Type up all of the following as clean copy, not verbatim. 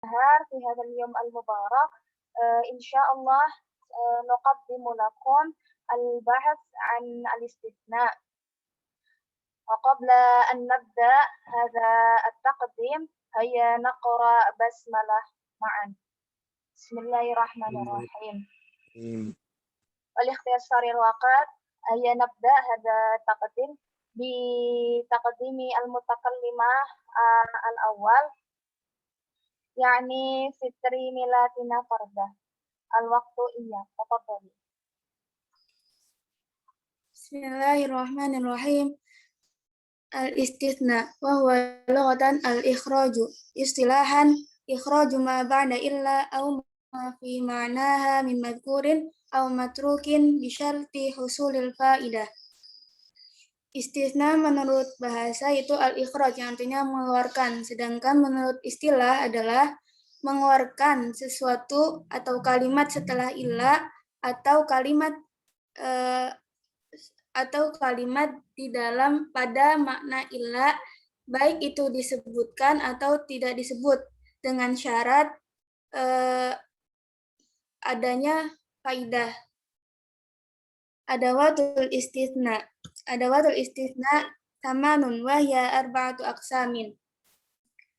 في هذا اليوم المبارك. إن شاء الله نقدم لكم البحث عن الاستثناء. وقبل أن نبدأ هذا التقديم هيا نقرأ بسملة معا. بسم الله الرحمن الرحيم. ولاختصار الوقت هيا نبدأ هذا التقديم بتقديم المتكلمة الأول، يعني فطري ميلادنا فردا. الوقت إياه، تفضلي. بسم الله الرحمن الرحيم. الاستثناء وهو لغة الإخراج، اصطلاحا إخراج ما بعد إلا أو ما في معناها من مذكور أو متروك بشرط حصول الفائدة. Istisna menurut bahasa itu al-ikhraj, yang artinya mengeluarkan, sedangkan menurut istilah adalah mengeluarkan sesuatu atau kalimat setelah illa atau kalimat di dalam pada makna illa, baik itu disebutkan atau tidak disebut, dengan syarat adanya faidah. Adawatul istitsna tamanun wa hiya arba'atu aqsamin.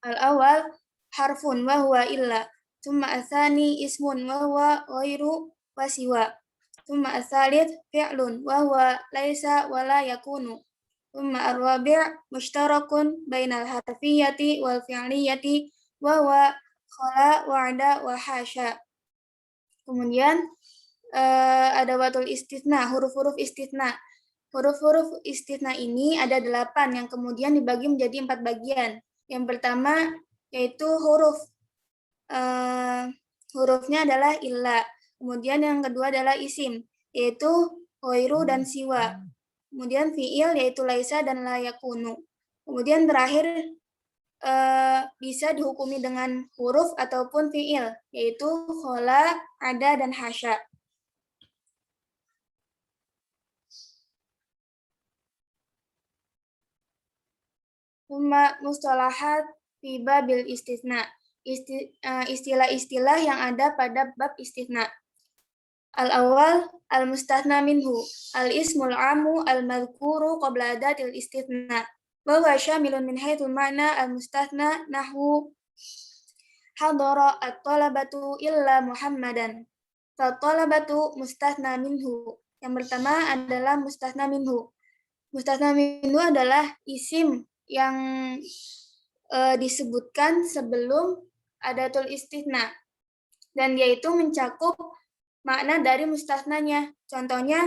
Al-awwal harfun wa huwa illa, thumma atsani ismun wa huwa ghairu wa siwa, thumma atsalits fi'lun wa huwa laisa wa la yakunu, thumma ar-rabi' mushtarakun bainal harfiyyati wal fi'liyyati wa huwa khala wa'ada wa hasya. Kemudian adawatul istitsna, huruf-huruf istitsna. Huruf-huruf istitsna ini ada 8 yang kemudian dibagi menjadi 4 bagian. Yang pertama yaitu hurufnya adalah illa. Kemudian yang kedua adalah isim, yaitu ghairu dan siwa. Kemudian fi'il yaitu laisa dan la yakunu. Kemudian terakhir bisa dihukumi dengan huruf ataupun fi'il, yaitu khala, ada, dan hasya. Mustalahat fi babil istitsna, istilah-istilah yang ada pada bab istitsna. Al-awwal al-mustatsna minhu, al-ismul amu al-madhkuru qabla adatil istitsna, wa huwa syamilun min haitsul ma'na al-mustatsna nahwu hadara at-talabatu illa Muhammadan. Fa-talabatu mustatsna minhu. Yang pertama adalah mustatsna minhu. Mustatsna minhu adalah isim yang disebutkan sebelum adatul istitsna, dan yaitu mencakup makna dari mustatsnanya. Contohnya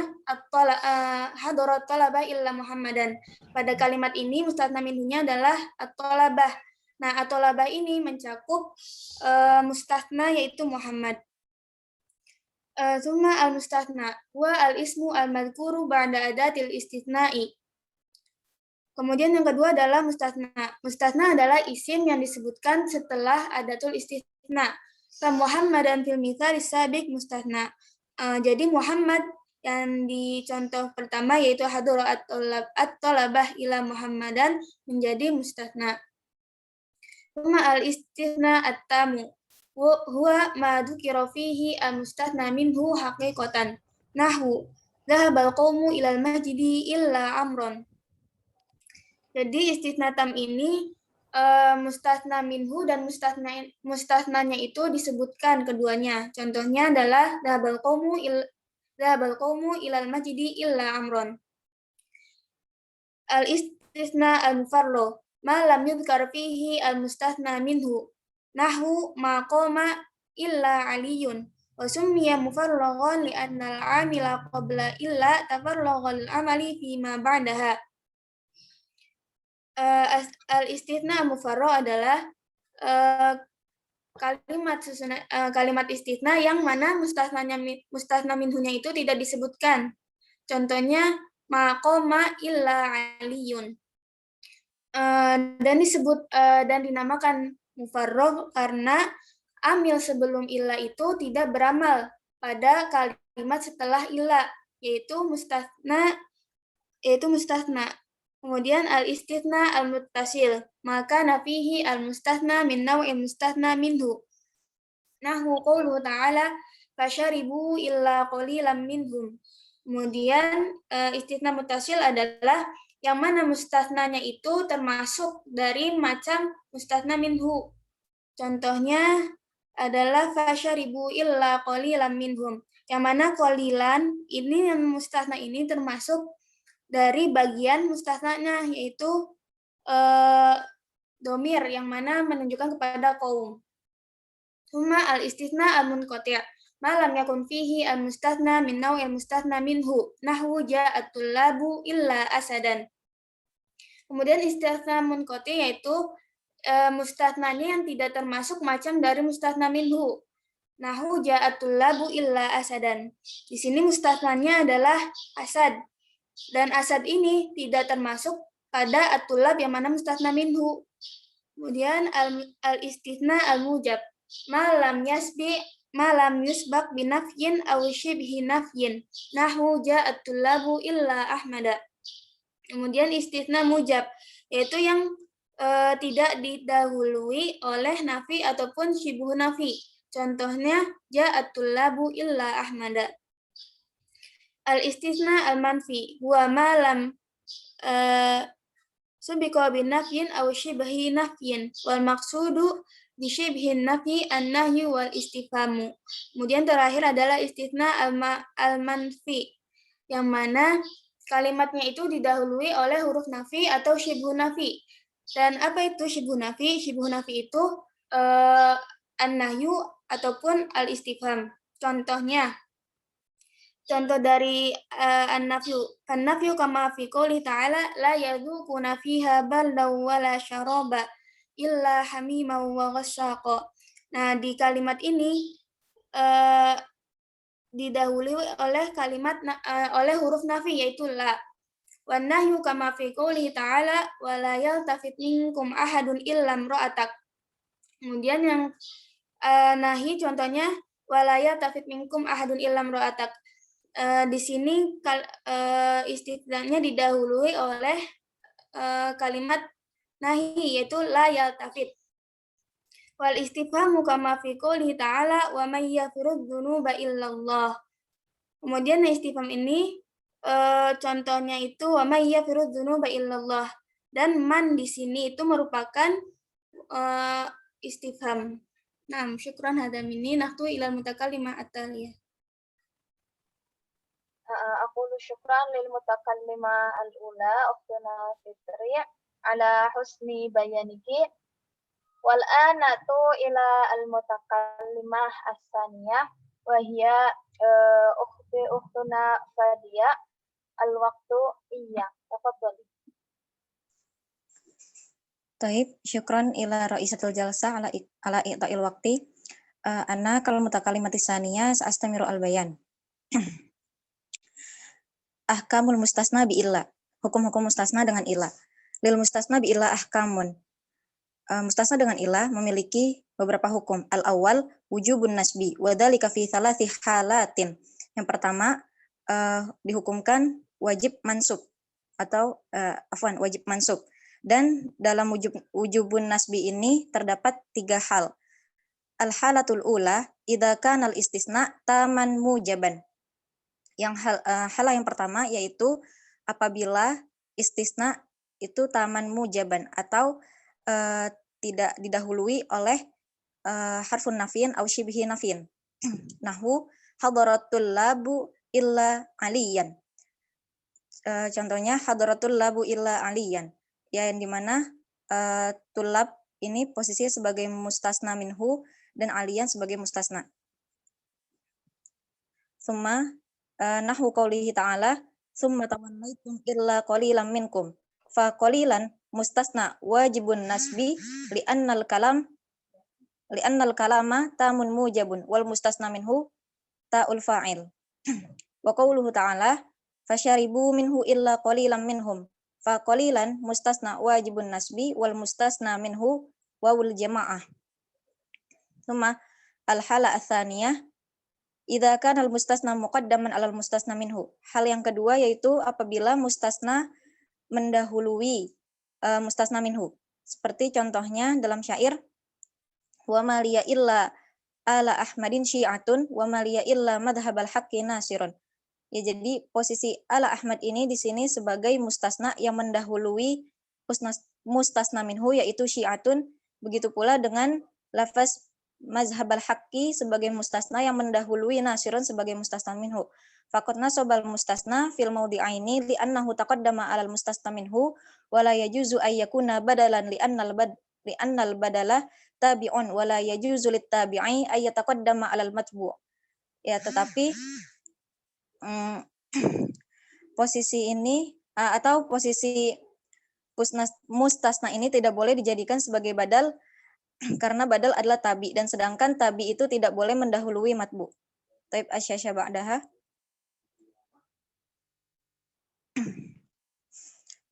hadarat talabah illa Muhammadan. Pada kalimat ini mustatsna minhunya adalah at-talabah. Nah, at-talabah ini mencakup mustatsna yaitu Muhammad. Tsumma al-mustatsna wa al-ismu al-madhkuru ba'da adatil istitsna'i. Kemudian yang kedua adalah mustatsna. Mustatsna adalah isim yang disebutkan setelah adatul istitsna. Muhammadan fil mitsal sabiq mustatsna. Jadi Muhammad yang di contoh pertama yaitu hadara at-talabah ila Muhammadan menjadi mustatsna. Tsumma al-istitsna at-tamu huwa ma dzukira fihi al-mustatsna minhu haqiqatan. Nahwu dhahabal qaumu ilal masjidi illa amron. Jadi istitsna tam ini mustatsna minhu dan mustatsnanya itu disebutkan keduanya. Contohnya adalah dhahabal qaumu ilal masjidi illa amron. Al-istitsna al-mufarrad ma lam yudhkar fihi al-mustatsna minhu. Nahwu ma qama illa aliyun. Wa summiya mufarraghan li'anna al-amila qabla illa tafarragha al-amali fi ma ba'daha. Al-istitsna mufarrad adalah kalimat istitsna yang mana mustatsna minhunya itu tidak disebutkan. Contohnya maqama illa aliyun. Dan disebut dan dinamakan mufarrad karena amil sebelum illa itu tidak beramal pada kalimat setelah illa, yaitu mustatsna. Kemudian al-istithna al-muttasil, maka nafihi al-mustathna min naw'il mustathna minhu. Nahu qawluhu ta'ala, fasyaribu illa qalilan minhum. Kemudian istithna muttasil adalah yang mana mustathnanya itu termasuk dari macam mustathna minhu. Contohnya adalah fasyaribu illa qalilan minhum. Yang mana qalilan ini yang mustathna ini termasuk dari bagian mustathnanya, yaitu domir yang mana menunjukkan kepada kaum. Summa al-istithna al-munqati' ma lam yakun fihi al-mustathna min naw'il mustathna minhu nahwu ja'at tullabu illa asadan. Kemudian istithna munqati' yaitu mustathnanya yang tidak termasuk macam dari mustathna minhu. Nahu ja'at tullabu illa asadan. Di sini mustathnanya adalah asad. Dan asad ini tidak termasuk pada at-tullab yang mana mustathna minhu. Kemudian al-istithna al-mujab. Malam yusbaq binafyin aw shibhi nafyin. Nahu ja'at tullabu illa ahmada. Kemudian istithna mujab, yaitu yang tidak didahului oleh nafi ataupun syibhu nafi. Contohnya ja'at tullabu illa ahmada. Al-istithna al-manfi huwa malam subiqa binafyin aw shibhi nafyin wal maqsudu bi shibhi nafi an-nahyu wal istifhamu. Kemudian terakhir adalah istithna al-manfi yang mana kalimatnya itu didahului oleh huruf nafi atau syibhu nafi. Dan apa itu syibhu nafi? Syibhu nafi itu an-nahyu ataupun al-istifham. Contoh dari an-nafyu. Kan-nafyu kama fi qouli ta'ala la yadhuquna fiha baldaw wala syaraba illa hamiman wa ghassaqa. Nah, di kalimat ini didahului oleh oleh huruf nafi yaitu la. Wan nahyu kama fi qouli ta'ala wa la yaltafit minkum ahadun illa imra'atak. Kemudian yang nahi contohnya wa la yaltafit minkum ahadun illa imra'atak. Di sini istilahnya didahului oleh kalimat nahi yaitu la yaltafit. Wal istifhamu kama fi qouli ta'ala wa may yaghfiru dzunuba illallah. Kemudian istifham ini contohnya itu wa may yaghfiru dzunuba illallah, dan man di sini itu merupakan istifham. Nah, syukran hadza minni nahtu ilal mutakallimah at-taliyah. أقول شكرا للمتكلمة الأولى أختنا فطري على حسن بيانك. والآن نأتي إلى المتكلمة الثانية وهي أختنا فادية. الوقت إياك. تفضلي. Taib, syukran ila ra'isatul jalsa ala i'ta'il waqti. Ana kal mutakalimati saniyah sa'astamiru al-bayan. Ahkamul mustasna bi illa. Hukum-hukum mustasna dengan illa. Lil mustasna bi illa ahkamun. Mustasna dengan illa memiliki beberapa hukum. Al-awwal wujubun nasbi wa dzalika fi thalathi halatin. Yang pertama dihukumkan wajib mansub atau wajib mansub. Dan dalam wujubun nasbi ini terdapat 3 hal. Al-halatul ula idza kana al-istisna taman mujaban. Yang hal yang pertama yaitu apabila istisna itu taman mujaban atau tidak didahului oleh harfun nafiyin au syibhi nafiyin. Nahu hadaratul labu illa aliyan. Contohnya hadaratul labu illa aliyan, yang dimana tulab ini posisinya sebagai mustasna minhu dan aliyan sebagai mustasna. Summa nahu qaulihi ta'ala summa tamannaitum illa qalilan minkum. Fa qalilan mustasna wajibun nasbi li'annal kalama tamun mujabun wal mustasna minhu ta'ul fa'il. Wa qauluhu ta'ala fasyaribu minhu illa qalilan minhum. Fa qalilan mustasna wajibun nasbi wal mustasna minhu wawul jama'ah. Summa al-hala ats-tsaniyah idza kana al-mustasna muqaddaman 'alal mustasna minhu. Hal yang kedua yaitu apabila mustasna mendahului mustasna minhu. Seperti contohnya dalam syair wa ma liya illa ala Ahmadin syi'atun wa ma liya illa madhhabal haqqi nasirun. Ya, jadi posisi ala Ahmad ini di sini sebagai mustasna yang mendahului mustasna minhu yaitu syi'atun. Begitu pula dengan lafaz mazhabal haqqi sebagai mustasna yang mendahului nasirun sebagai mustasna minhu. Faqad nasabal mustasna fil mawdi'aini li'annahu taqaddama 'alal mustasna minhu wa la yajuzu ay yakuna badalan li'annal badala tabi'un wa la yajuzu lit tabi'i ay yataqaddama 'alal matbu'. Ya, tetapi posisi ini atau posisi mustasna ini tidak boleh dijadikan sebagai badal karena badal adalah tabi, dan sedangkan tabi itu tidak boleh mendahului matbu. Taib asyasya ba'daha.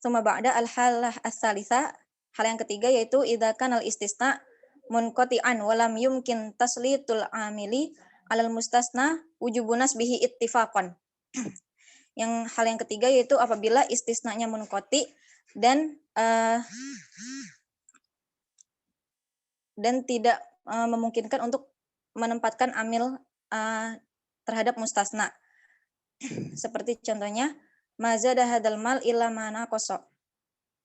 Suma ba'da al-halah as-salisa, hal yang ketiga yaitu idza kana al-istisna munqati'an wa lam yumkin taslitul amili 'alal mustasna wujubunas bihi ittifaqan. Hal yang ketiga yaitu apabila istisnanya munqati dan tidak memungkinkan untuk menempatkan amil terhadap mustasna. Seperti contohnya ma zada hadzal mal illa ma naqasa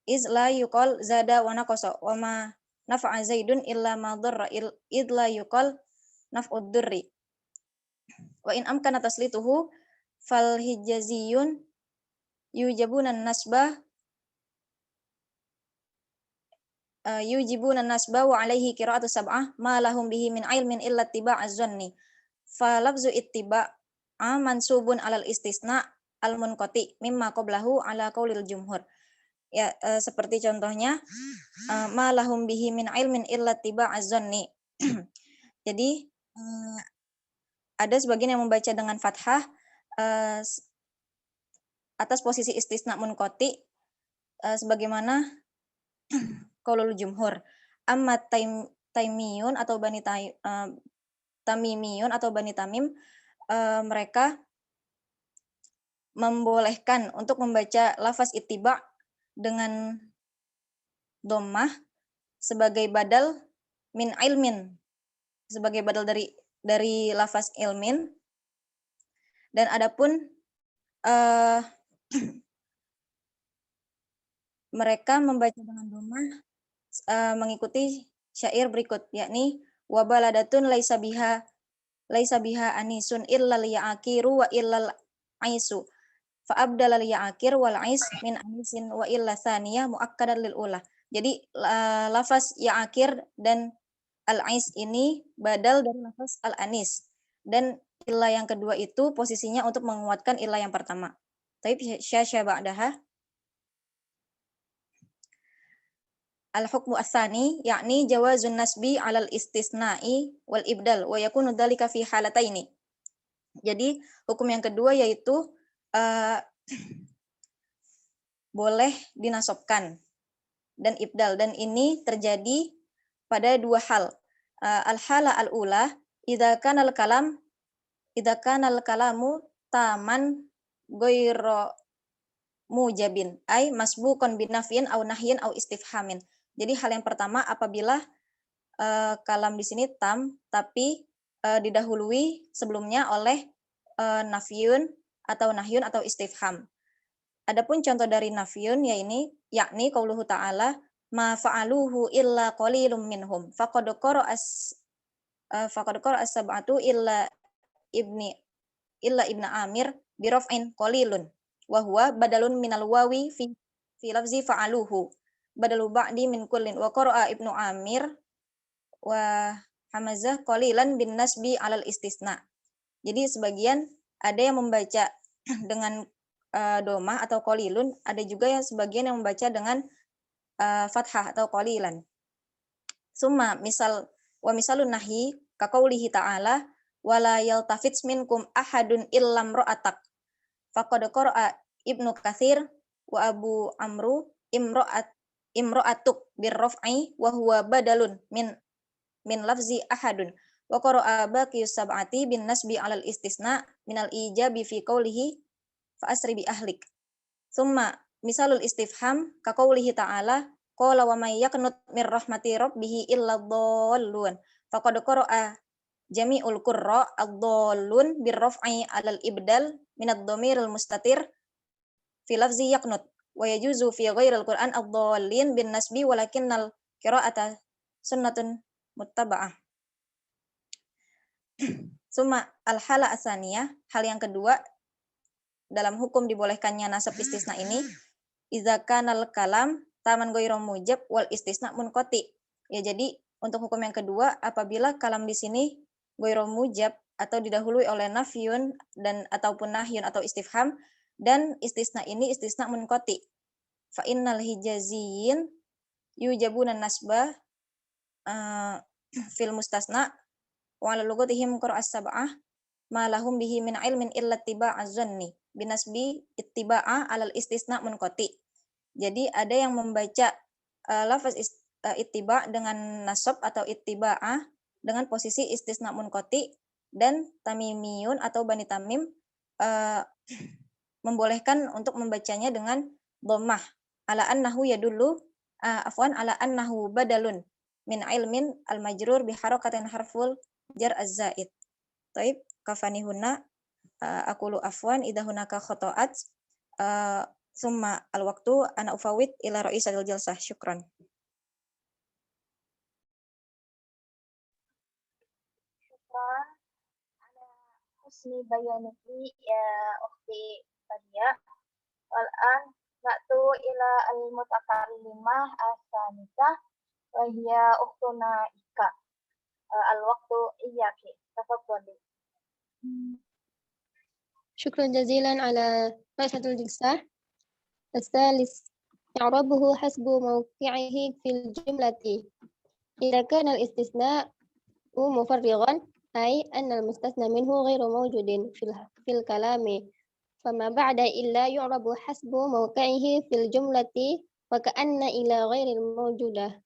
iz la yuqal zada wa naqasa wa ma nafa'a zaidun illa ma dharra id la yuqal naf'ud durri wa in amkana taslituhu fal hijaziyun yujibuna nasbah wa alaihi qira'atu sab'ah ma lahum bihi min ilmin illa ittiba'az zanni fa lafzu ittiba'a mansubun alal istisna al munqati mimma qablahu ala qaulil jumhur. Ya, seperti contohnya ma lahum bihi min ilmin illa ittiba'az zanni. Jadi ada sebagian yang membaca dengan fathah atas posisi istisna munqati sebagaimana qaulul jumhur. Amma taimiyun atau bani tamimiyun atau bani tamim, mereka membolehkan untuk membaca lafaz ittiba dengan dhammah sebagai badal min ilmin, sebagai badal dari lafaz ilmin. Dan adapun mereka membaca dengan dhammah mengikuti syair berikut, yakni wa baladatun laisa biha anisun illa liya'akiru wa illal aisu fa abdalal ya'akir wal ais min anisin wa illa tsaniyah muakkadan lil ula. Jadi lafaz ya'akir dan al ais ini badal dari lafaz al anis, dan ilah yang kedua itu posisinya untuk menguatkan ilah yang pertama. Tapi syasya ba'daha al-hukmu ats-tsani yakni jawazun nasbi 'alal istisna'i wal ibdal wa yakunu dzalika fi halataini. Jadi hukum yang kedua yaitu boleh dinasobkan dan ibdal, dan ini terjadi pada dua hal. Al-hala al-ula idza kana al-kalamu taman ghairu mujabin ay masbuqan binafyin au nahyin au istifhamin. Jadi hal yang pertama apabila kalam di sini tam tapi didahului sebelumnya oleh nafyun atau nahyun atau istifham. Adapun contoh dari nafyun yakni qauluhu ta'ala ma fa'aluhu illa qalilum minhum faqad qara'a as-sab'atu illa ibnu Amir bi raf'in qalilun wa huwa badalun minal wawi fi lafzi fa'aluhu badalu ba'di min kullin wa qara'a ibnu Amir wa hamazah qalilan bin nasbi 'alal istisna. Jadi sebagian ada yang membaca dengan domah atau qalilun, ada juga yang sebagian yang membaca dengan fathah atau qalilan. Summa misalun nahi ka qaulihi ta'ala wala yaltafits minkum ahadun illam ra'atak faqad qara'a ibnu katsir wa abu amru imra'atuk birraf'i wa huwa badalun min lafzi ahadun wa qara'a baqiyus sab'ati bin nasbi 'alal istisna minal ijabi fi qaulihi fa asri bi ahlik. Summa Misalul istifham kaqaulihi ta'ala qala wa may yaqnut mir rahmati rabbih illa dhallun faqad qara'a jami'ul qurra ad-dhallun birraf'i 'alal ibdal min ad-dhamiril mustatir fi lafzi yaqnut wa yajuzu fi ghairil qur'an ad-dhallin bin nasbi walakinnal qira'ata sunnatun muttaba'ah. Summa al-hala asaniyah, hal yang kedua dalam hukum dibolehkannya nasab istisna ini, idza kanal kalam taman ghairu mujab wal istisna munqati. Ya, jadi untuk hukum yang kedua, apabila kalam di sini ghairu mujab atau didahului oleh nafyun dan ataupun nahyun atau istifham, dan istisna ini istisna munqati. Fa innal hijaziyin yujabuna nasba fil mustasna wa ala lugatihim qur'as sab'ah ma lahum bihi min ilmin illa ittiba'az zanni binasbi ittiba'a alal istisna munqati. Jadi ada yang membaca lafaz ittiba dengan nasab atau ittiba'ah dengan posisi istisna munqati, dan tamimiyun atau bani tamim membolehkan untuk membacanya dengan dhammah ala annahu yadullu ala annahu badalun min ilmin al majrur bi harakatin harful jar az-zaid. Taib kafani huna aqulu afwan idza hunaka khata'at summa al-waqtu ana ufawid ila ra'isatil jalsah. Syukran. Syukran ala husni bayaniki ya ukhti Fadia. Wal'an na'tu ila al-mutakallimah as-sanisa wa hiya ukhtuna Ika. Al-waqtu iyyaki. Tafadhali. شكرا جزيلا على رئيسة الجلسة. الثالث إعرابه حسب موقعه في الجملة. إذا كان الاستثناء مفرغا أي أن المستثنى منه غير موجود في الكلام فما بعد إلا يعرب حسب موقعه في الجملة وكأن إلى غير الموجودة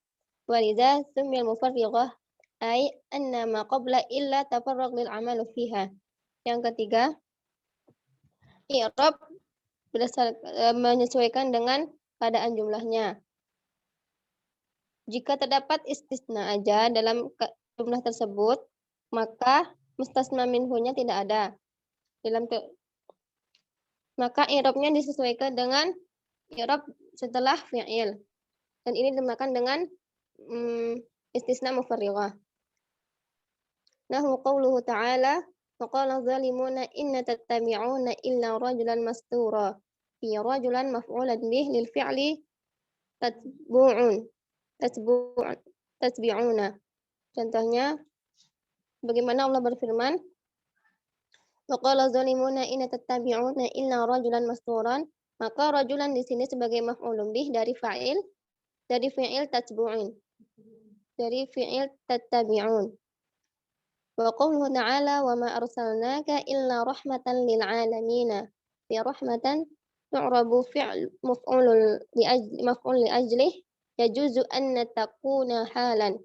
ولذا سمي المفرغة أي أن ما قبل إلا تفرغ للعمل فيها. Yang ketiga, i'rab menyesuaikan dengan keadaan jumlahnya. Jika terdapat istisna aja dalam jumlah tersebut, maka mustasna minhunya tidak ada. Maka i'rabnya disesuaikan dengan i'rab setelah fi'il. Dan ini dinamakan dengan istisna mufarrighah. Nahu qauluhu ta'ala وقال الظالمون إن تتبعون إلا رجلا مستورا في رجلا مفعولا به للفعل تتبعون. Contohnya, bagaimana Allah berfirman, وقال الظالمون إن تتبعون إلا رجلا مستورا, maka rajulan di sini sebagai maf'ulun bih dari fi'il tatbu'un, dari fi'il tattabi'un. Wa qawluhu ta'ala wa ma arsalnaka illa rahmatan lil alamin. Fi rahmatan tu'rabu fi'l maf'ul li ajlih yajuzu an takuna halan.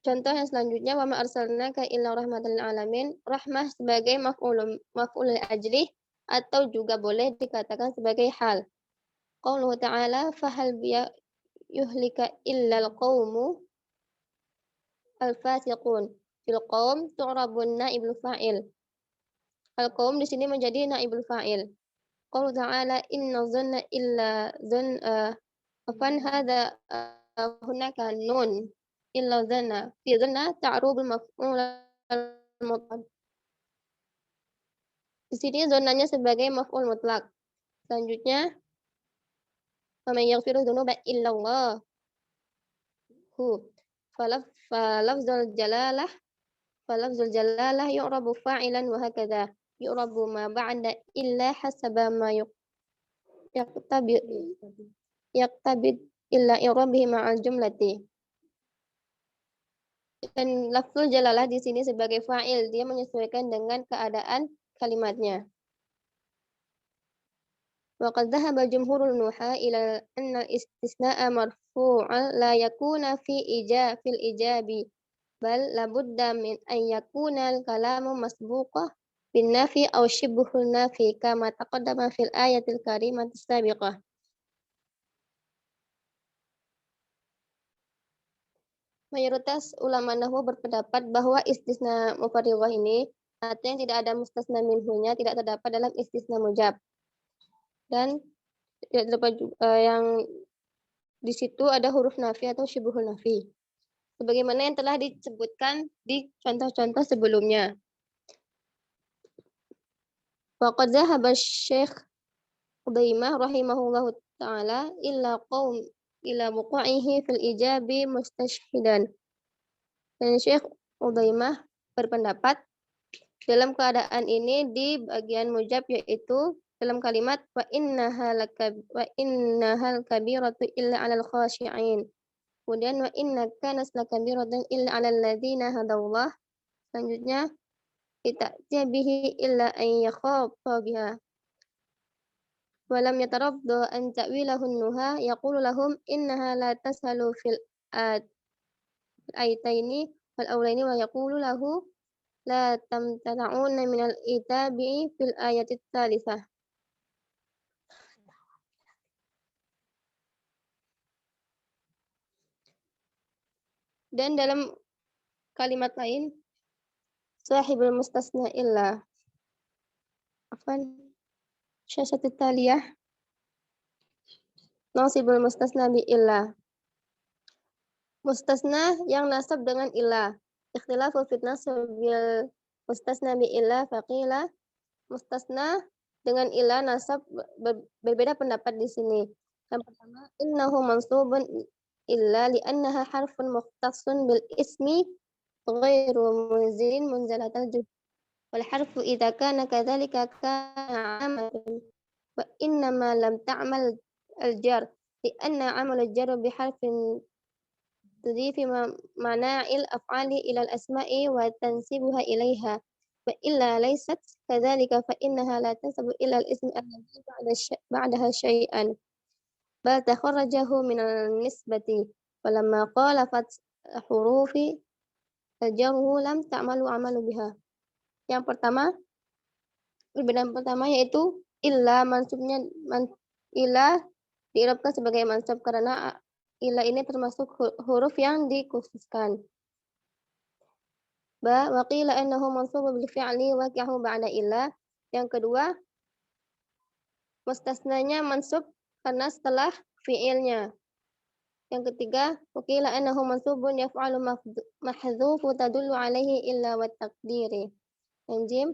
Contoh yang selanjutnya, wa ma arsalnaka illa rahmatan lil alamin, rahmah sebagai maf'ul li ajlih atau juga boleh dikatakan sebagai hal. Qawluhu ta'ala fahal yuhlika illa al-qawmu al-fasiqun. Fil qawm tu'rabun naibul fa'il. Al-qawm di sini menjadi naibul fa'il. Qawluhu ta'ala inna dhanna illa afan hadha hunaka nun illa dhanna. Fi dhanna ta'rubul maf'ul al-mutlaq. Di sini zonanya sebagai maf'ul mutlak. Selanjutnya, وَمَنْ يَغْفِرُ الذُّنُوبَ إِلَّا اللَّهُ فَلَفْظُ الْجَلَالَةِ يُعْرَبُ فَاعِلًا وَهَكَذَا يُعْرَبُ مَا بَعْدَ إِلَّا حَسَبَ مَا يَقْتَبِدْ إِلَّا إِعْرَابِهِ مَعَ الْجُمْلَةِ. Dan lafzul jalalah di sini sebagai fa'il, dia menyesuaikan dengan keadaan kalimatnya. وقد ذهب جمهور النحاة إلى أن الاستثناء مرفوعا لا يكون في الإيجاب بل لابد من أن يكون الكلام مسبوقا بالنافي أو شبه النافي كما تقدم في الآية الكريمة السابقة. Mayoritas ulama nahwu berpendapat bahwa istisna mufarrighah ini artinya tidak ada mustasna minhunya, tidak terdapat dalam istisna mujab. Dan tidak terdapat yang di situ ada huruf nafi atau syubuhul nafi. Sebagaimana yang telah disebutkan di contoh-contoh sebelumnya. Waqad dhahaba Syekh Udaimah rahimahullahu ta'ala illa wuqu'ihi fil ijabi mustashhidan. Dan Syekh Udaimah berpendapat dalam keadaan ini di bagian mujab, yaitu dalam kalimat wa innahal kabiratu illa 'alal khashi'in. Kemudian wa innaka naslakabiratun illa 'alal ladzina hadallah. Selanjutnya ita'tiya bihi illa an yakhafa biha. Walam yatarabdu an ta'wilahu nuha yaqulu lahum innaha la tashalu fil ayataini wal awlaini wa yaqulu lahu la tamtana'una minal itabi fil ayati tsalitsah. Dan dalam kalimat lain, sahibul mustasna illa syasyatit taliyah nasibul mustasna bi illa. Mustasna yang nasab dengan illa. Ikhtilafu fit nasbil mustasna bi illa faqila. Mustasna dengan illa nasab berbeda pendapat di sini. Yang pertama, innahu mansubun illa li'annaha harfun mukhtassun bil ismi ghairu munzilin munzalatal juh. Wal harfu idza kana kadzalika kana amatun wa innama lam ta'mal al-jar li'anna 'amal al-jar bi harfin tudhifi mana'il af'ali ila al-asma'i wa tansibuha ilaiha wa illa laysat kadzalika fa innaha la tansabu illa al-ismi alladhi ba'daha syai'an bal takharrajahu min al-nisbati falamma qalafat hurufi al-jarhu lam ta'malu 'amalu biha. Yang pertama, perbedaan pertama yaitu illa mansubnya illa diirabkan sebagai mansub karena illa ini termasuk huruf yang dikhususkan. Wa qila annahu mansubun bil fi'li waqi'ahu ba'da illa. Yang kedua, mustasnanya mansub karena setelah fi'ilnya. Yang ketiga, wa qila annahu mansubun yaf'alu mahdhufu tadullu alaihi illa wa taqdiri. Yang jim,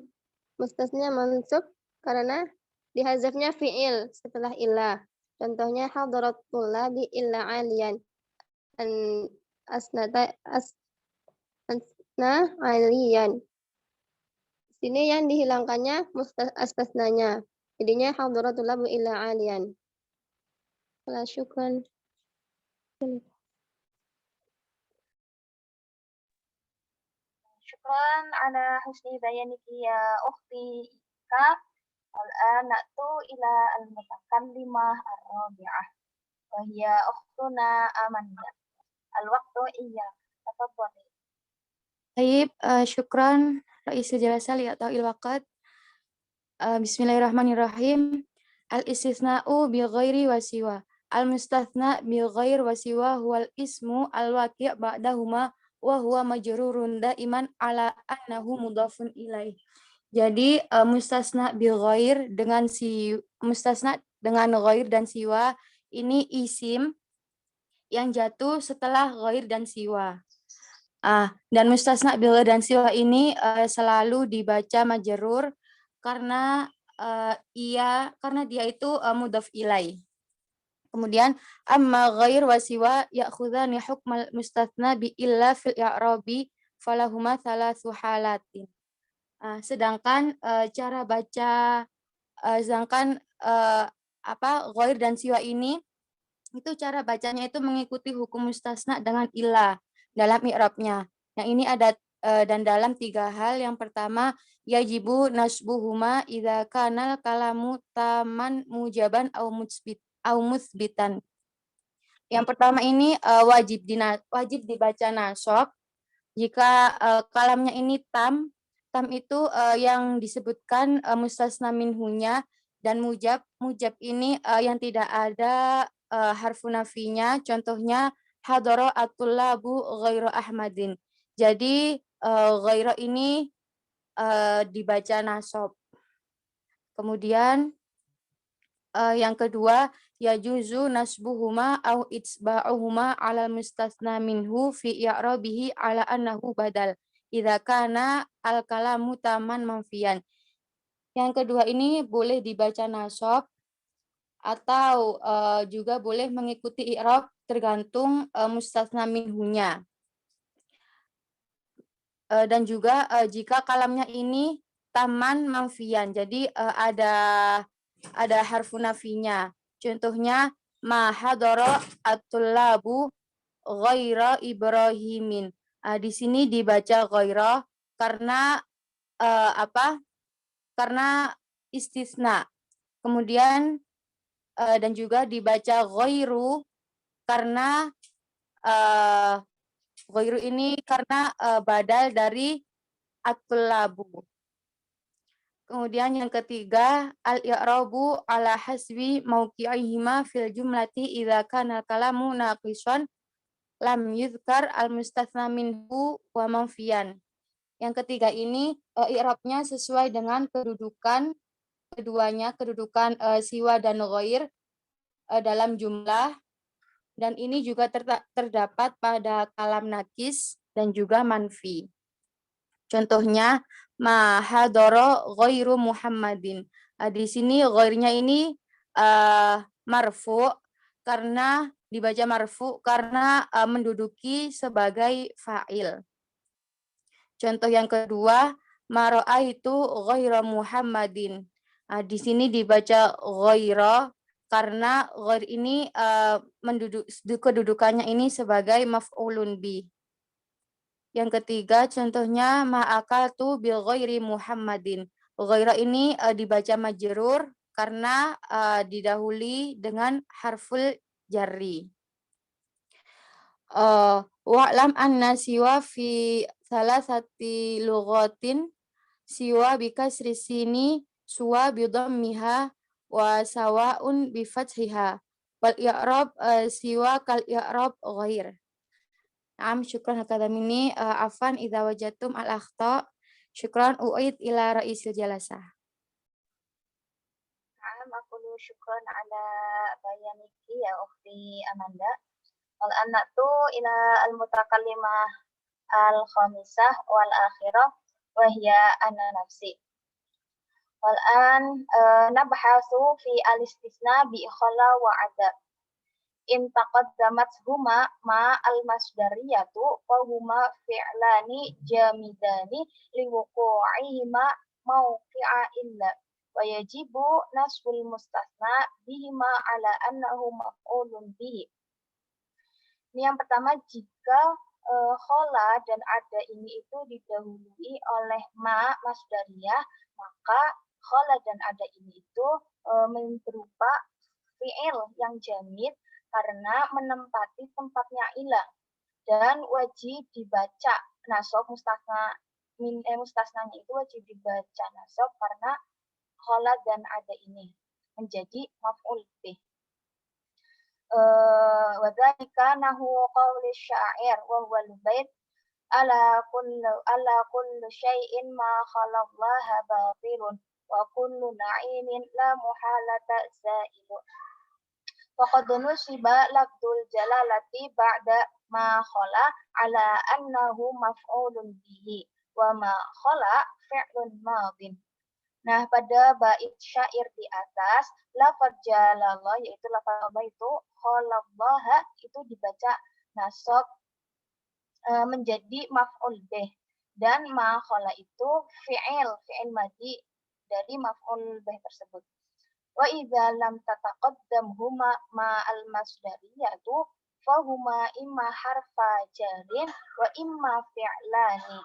mustasna mansub karena dihazafnya fi'il setelah illa. Contohnya hadaratul tullabi illa aliyan. Asna aliyan. Sini yang dihilangkannya astasnanya. Jadinya hadaratul tullabi illa aliyan. Wala syukran. Syukran ala husni bayaniki ya ukhti Ika. Al-an na'tu ila al-mutakallimah ar-rabi'ah. Wa hiya ukhtuna Amanda. Al-waqtu iyyak. Tafadhali. Baik, syukran Raisul Jalasa li'ata'il waqt. Bismillahirrahmanirrahim. Al-istisna'u bi ghairi wa siwa. Al-mustathna bi ghair wa siwa huwal ismu al-waqi' ba'dahuma wa huwa majrurun daiman ala annahu mudhafun ilaih. Jadi mustasna bi ghair dengan mustasna dengan ghair dan siwa ini isim yang jatuh setelah ghair dan siwa. Dan mustasna bi ghair dan siwa ini selalu dibaca majrur karena dia itu mudhaf ilaih. Kemudian amma ghair wa siwa ya'khudhani hukmal mustatsna bi illa fil i'rabi falahuma thalathu halatin. Sedangkan cara baca ghair dan siwa ini itu cara bacanya itu mengikuti hukum mustasna dengan illa dalam i'rabnya. Yang ini ada dan dalam 3 hal. Yang pertama, yajibu nasbuhuma idza kana kalamu taman mujaban au musbitan. Yang pertama ini wajib dibaca nasab jika kalamnya ini tam Tam itu yang disebutkan mustasna minhunya, dan mujab. Mujab ini yang tidak ada harfu nafinya. Contohnya hadara at-tullabu ghairu Ahmadin. Jadi ghairu ini dibaca nasab. Kemudian yang kedua, yajuzu nasbuhuma au itsba'uhuma ala mustasna minhu fi i'rabihi ala annahu badal idza kana al-kalamu taman manfiyan. Yang kedua ini boleh dibaca nasab atau juga boleh mengikuti i'rab tergantung mustasna minhunya. Dan juga jika kalamnya ini taman manfiyan, jadi ada harfu nafinya. Contohnya ma hadara at-tullabu ghaira Ibrahimin. Di sini dibaca ghaira karena apa? Karena istisna. Kemudian dan juga dibaca ghairu karena ghairu ini karena badal dari at-tullabu. Kemudian yang ketiga, al-i'rabu ala hasbi mauqi'ihima fil jumlati idza kana kalamu naqisan lam yuzkar al-mustatsna minhu wa manfiyan. Yang ketiga ini i'rabnya sesuai dengan kedudukan keduanya, kedudukan siwa dan ghair dalam jumlah, dan ini juga terdapat pada kalam nakis dan juga manfi. Contohnya ma hadara ghairu Muhammadin. Di sini ghairnya ini marfu karena dibaca marfu karena menduduki sebagai fa'il. Contoh yang kedua, ma ra'aitu ghaira Muhammadin. Di sini dibaca ghaira karena ghair ini kedudukannya ini sebagai maf'ulun bi. Yang ketiga, contohnya ma'akaltu bi ghairi Muhammadin. Ghaira ini dibaca majrur karena didahului dengan harful jarri. Wa'lam anna siwa fi salasati lughatin siwa bi kasri sini suwa bi dhammiha wa sawa'un bi fathiha wal i'rab siwa kal i'rab ghair. Syukran hakadha minni afan idza wajadtum al-akhta. Syukran u'id ila ra'isil jalasah. Aku syukran ala bayaniki ya ukhti Amanda. Al-anna tu ila al-mutakallimah al-khamisah wal akhirah wa hiya ana nafsi. Wal-an nabhasu fi al-istisna bi khala wa adab. In taqaddamat huma ma al-masdariyatu wa huma fi'lani jamidani liwuqu'ihima mawqi'a illa wa yajibu nasbul mustasna bihima ala annahu maf'ulun bihi. Ini yang pertama, jika khola dan ada ini itu didahului oleh ma masdariyah, maka khola dan ada ini itu berupa fi'il yang jamid karena menempati tempatnya ilah, dan wajib dibaca nasab mustasnanya itu wajib dibaca nasab karena khola dan ada ini menjadi maf'ul bih. Wa dzalika nahu qauli syair wa huwa al-bait ala kullu syai'in ma khalallaha batilun wa kullu na'imin la muhalata zailu. Faqad nusiba lafdzul jalalati ba'da ma khala ala annahu maf'ulun bihi wa ma khala fi'lun madin. Nah, pada bait syair di atas, lafaz jalallah yaitu lafaz Allah itu khalallaha itu dibaca nasab menjadi maf'ul bih, dan ma khala itu fi'il madhi dari maf'ul bih tersebut. Wa idza lam tataqaddam huma ma al-masdariyatu fa huma imma harfa jarin wa imma fi'lani.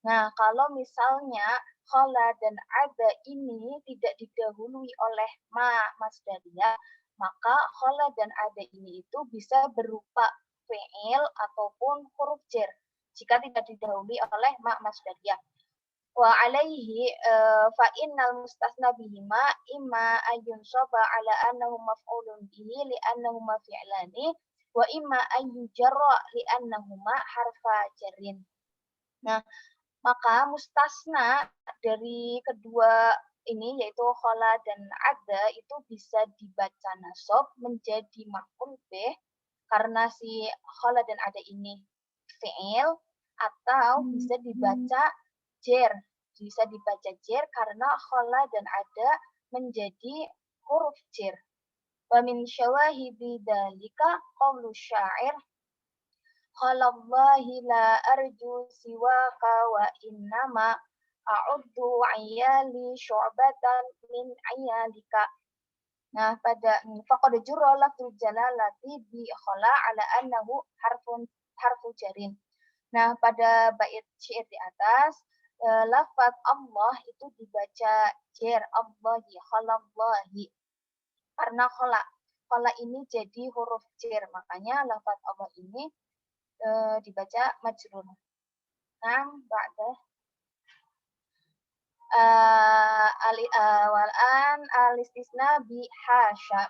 Nah, kalau misalnya khala dan ada ini tidak didahului oleh ma masdariyah, maka khala dan ada ini itu bisa berupa fi'il ataupun huruf jar jika tidak didahului oleh ma masdariyah. wa alaihi fa innal mustasna bihima imma ayyunsaba ala annahu maf'ulun bihi li annahuma fi'lani wa imma ayyujarra li annahuma harfa jarrin. Nah, maka mustasna dari kedua ini yaitu khola dan ada itu bisa dibaca nasab menjadi maf'ul bih karena si khola dan ada ini fi'il, atau bisa dibaca jer, karena khola dan ada menjadi huruf jer. Wa min syawahidi dzalika qaulu syair khalallahi la arju siwaka wa innama a'uddu ayali syu'batan min ayalika. Nah, pada faqad jurra lafzul jalalati bi khala ala annahu harfu jarin. Nah, pada bait syair di atas lafaz Allah itu dibaca jer, Allahi, khalallahi. Karena khala ini jadi huruf jer, makanya lafaz Allah ini dibaca majrur. Nah, ba'da walan al-istisna bi hasya.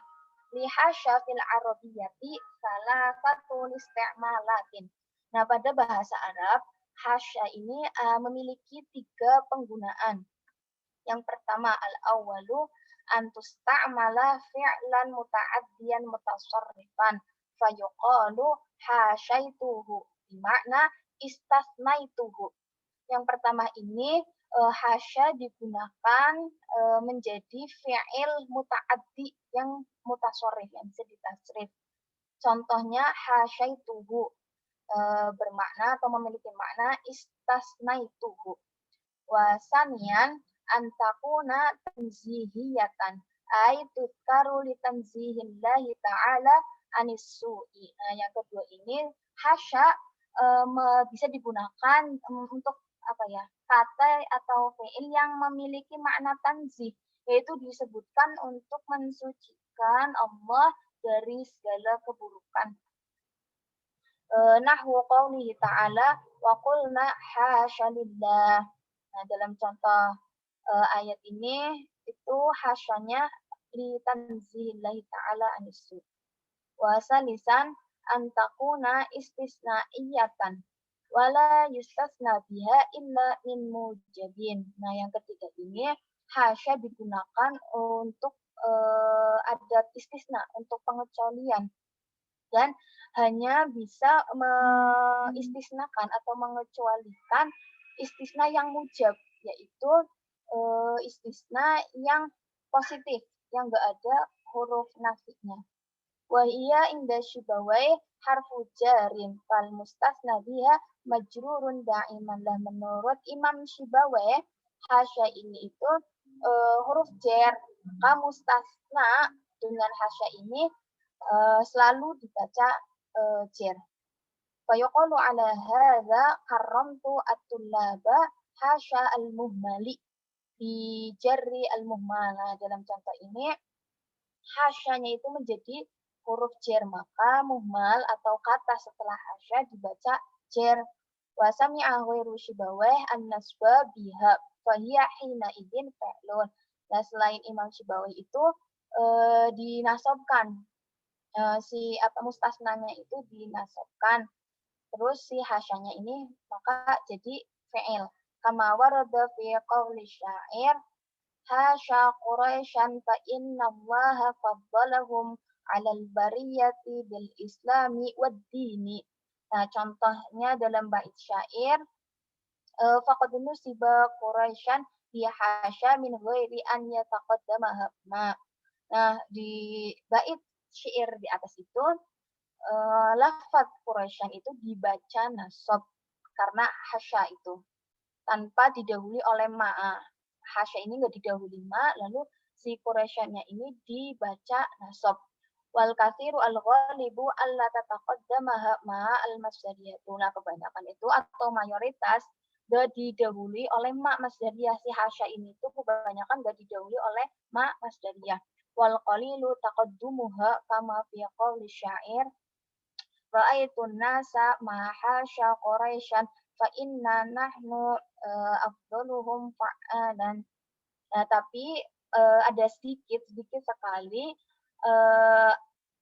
Li hasya fil arabiyyati salah satu istimalatin. Nah, pada bahasa Arab, hasya ini memiliki 3 penggunaan. Yang pertama, al-awwalu antusta'mala fi'lan muta'addiyan mutasarrifan fayuqalu hasyaituhu bermakna istasnaituhu. Yang pertama ini hasya digunakan menjadi fi'il muta'addi yang mutasarrif, yang bisa ditasrif. Contohnya hasyaituhu bermakna atau memiliki makna istasnaituhu. Wa saniyan antakuna tanzihiyatan ay tudkaru li tanzihillahi ta'ala anis su'i. Nah, yang kedua ini hasya bisa digunakan untuk kata atau fi'il yang memiliki makna tanzih, yaitu disebutkan untuk mensucikan Allah dari segala keburukan. Nahwu qaulihi ta'ala wa qulna hasya lillah. Nah, dalam contoh ayat ini itu hasyanya li tanzihillahi ta'ala anis su'. Wa salisan antakuna istisnaiyatan wala yustasna biha illa min mujabin. Nah, yang ketiga ini hasya digunakan untuk adat istisna, untuk pengecualian, dan hanya bisa mengistisnakan atau mengecualikan istisna yang mujab, yaitu istisna yang positif, yang enggak ada huruf nafinya. Wa hiya inda syibawai harfu jarin fal mustasna biha majrurun da'iman lah. Menurut Imam Syibawai, hasya ini itu huruf jar. Mustasna dengan hasya ini selalu dibaca jar. Fa yuqalu ala hadza karramtu at-tullaba hasya al-muhmali bi jarri al-muhmala. Dalam contoh ini hasyanya itu menjadi huruf jar, maka muhmal atau kata setelah hasya dibaca jar. Wa sami'a ghairu Syibawai an-nasba biha fa hiya hina idzin fa'lun. Nah, selain Imam Syibawai itu dinasabkan mustasnanya itu dinasabkan, terus si hasyanya ini maka jadi fi'il. Kama warada fi qawli syair hasya quraisyan fa inna allaha faddalahum 'alal bariyati bil islami wad dini. Nah, contohnya dalam bait syair faqad nusiba quraisyan bi hasya min ghairi an yataqaddamaha ma. Nah, di bait syair di atas itu lafaz quraisyan itu dibaca nasab karena hasya itu tanpa didahului oleh ma. Hasya ini enggak didahului ma, lalu si quraisyannya ini dibaca nasab. Wal katsiru al-ghalibu alla tataqaddamaha ma al-masdariyatu. Nah, kebanyakan itu atau mayoritas enggak didahului oleh ma masdariyah. Si hasya ini tuh kebanyakan enggak didahului oleh ma masdariyah. Wal qalilu taqaddumuha kama fi qouli syair ra'aitun nasa ma hasya Quraisyan fa inna nahnu afdaluhum fa'alan. Nah, tapi ada sedikit sekali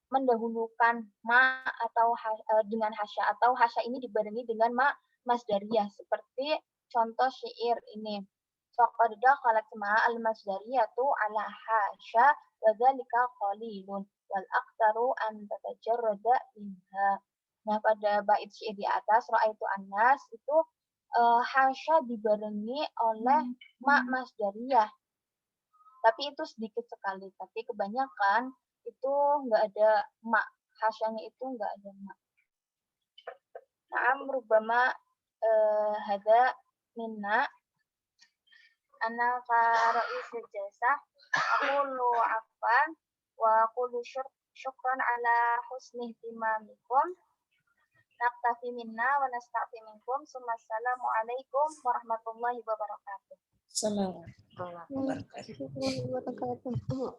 mendahulukan ma atau dengan hasya, atau hasya ini dibarengi dengan ma masdariyah, seperti contoh syair ini. Faqad dakhalat ma al-masdariyatu ala hasya wa dzalika qalilun wal aktsaru an tatajarrada minha. Nah, pada bait syair di atas ra'aitu annas itu hasya dibarengi oleh ma masdariyah. Tapi itu sedikit sekali, tapi kebanyakan itu enggak ada ma, hasyanya itu enggak ada ma. Na'am rubbama hadza minna ana ka ra'isul jalsah aqulu afwan wa aqulu syukran ala husni ihtimamikum. Naktafi minna wa nasta'fi minkum. Assalamu alaikum warahmatullahi wabarakatuh. Assalamualaikum warahmatullahi wabarakatuh.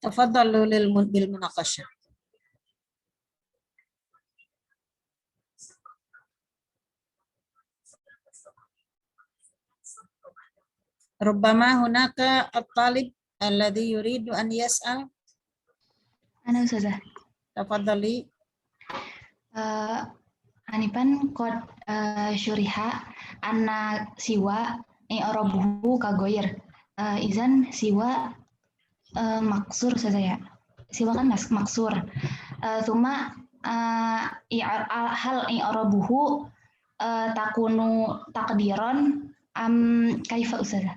Tafadhalu bil munaqashah. Rubbama hunaka at-talib alladhi yuridu an yas'al. Ana Ustazah. Tafadhali. Hanipan qad syuriha anna siwa i'rabuhu kagoir. Izan siwa maksur saja ya. Siwa kan maksur. Tsumma hal i'rabuhu takunu takdiron kaifa Ustazah?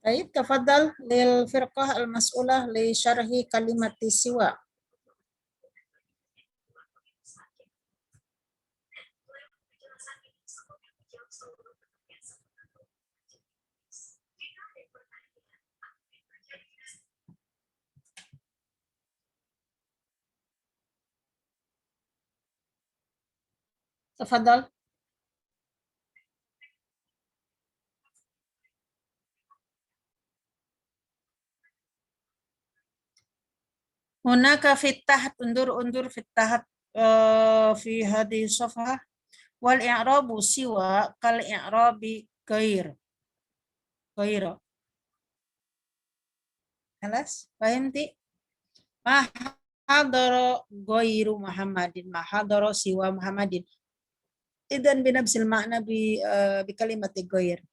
Baik, tafadhal lil firqah al-mas'ulah li syarhi kalimati siwa. Tafadhal. Hunaka fitahat undur fitahat fi hadhihi safhah wal i'rabu siwa kal i'rabi ghair. Jelas? Fahimti? Ma hadara ghairu Muhammadin, ma hadara siwa Muhammadin. Idan binafsil makna bi kalimati ghair.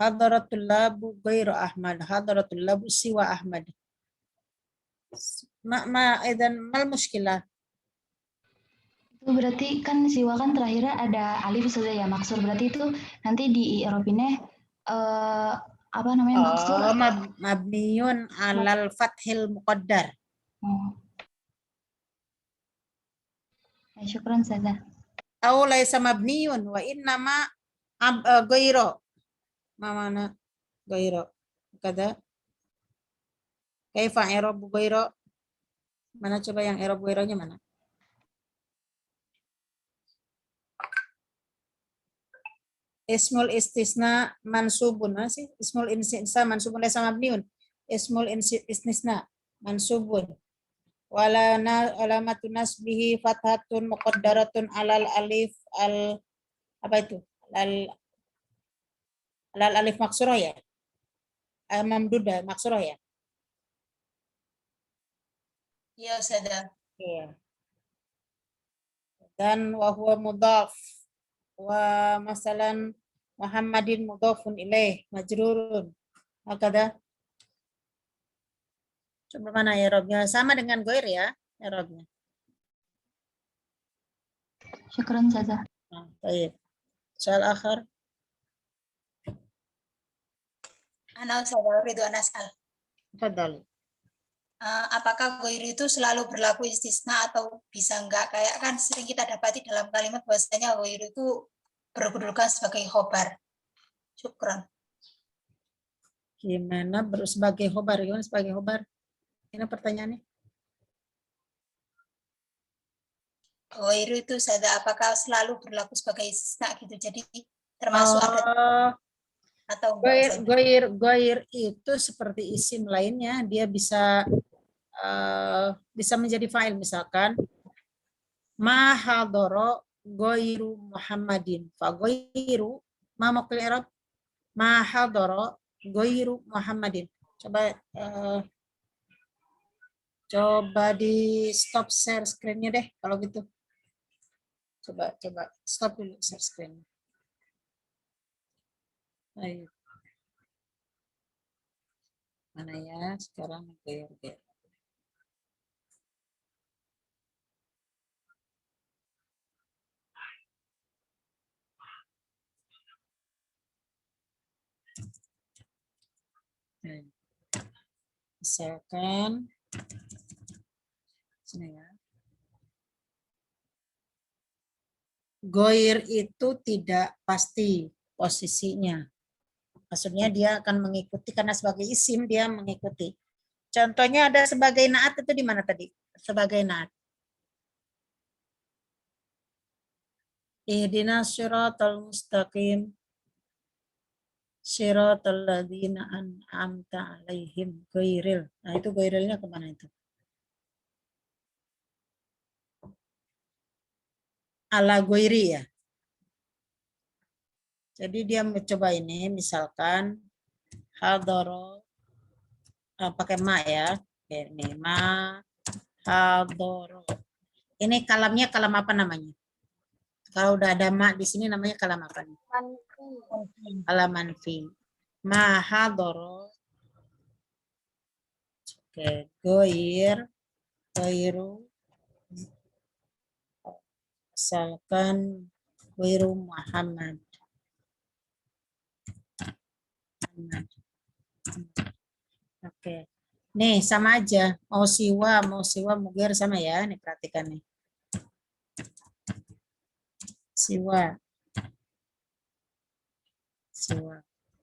Hadaratul labu ghairu Ahmad, hadaratul labu siwa Ahmad. Idan mal muskilah. Itu berarti kan siwa kan terakhirnya ada alif saja ya, maksur. Berarti itu nanti di i'rabinnya apa namanya maksur? Mabniyun alal fathil muqaddar. Oh. Ya, syukran Ustazah. Aw laisa mabniyun wa innama ghairu. Ma mana ghairu? Kada. Kaifa i'rabu ghairu? Mana coba yang i'rab ghairunya mana? Ismul istisna mansubun sih. Ismul istisna mansubun laisa mabniun. Ismul istisna mansubun. Wala alamatun nasbihi fathatun muqaddaratun alal alif apa itu? Alal alif maksurah ya? Mamdudah maksurah ya? Ya, Ustazah. Iya. Dan wa huwa mudhaf wa masalan Muhammadin mudhafun ilaih majrurun. Hakada. Coba mana i'rabnya? Sama dengan ghair ya i'rabnya. Syukran Ustazah. Baik. Soal akhir. Ana Ustazah Ridwan As'al. Tafadhal. Apakah ghair itu selalu berlaku istisna atau bisa enggak? Kayak kan sering kita dapati dalam kalimat bahwasanya ghair itu berkedudukan sebagai khobar. Syukran. Gimana sebagai khobar? Gimana sebagai khobar? Ini pertanyaannya. Ghair itu Ustazah apakah selalu berlaku sebagai istisna gitu? Jadi termasuk ada atau enggak? Goir itu seperti isim lainnya, dia bisa menjadi fa'il, misalkan ma hadoro goiru Muhammadin. Fa goiru ma maqul i'rab ma hadoro goiru Muhammadin. Coba di stop share screen-nya deh kalau gitu. Coba stop dulu share screen. Ayo. Mana ya sekarang goir. Misalkan sini ya. Goir itu tidak pasti posisinya. Maksudnya dia akan mengikuti, karena sebagai isim dia mengikuti. Contohnya ada sebagai naat, itu di mana tadi? Sebagai naat. Ihdinas siratal mustaqim. Siratal ladzina an'amta alaihim ghairil. Nah, itu gairilnya kemana itu? Ala goiri ya. Jadi dia mencoba ini, misalkan hadoro, pakai ma ya. Ini ma hadoro. Ini kalamnya kalam apa namanya? Kalau udah ada ma di sini namanya kalam apa nih? Kalam manfi. Ma hadoro. Oke, goiru. Misalkan goiru Muhammad. Oke. Nih sama aja. Mau siwa, mugir sama ya. Nih perhatikan nih. Siwa.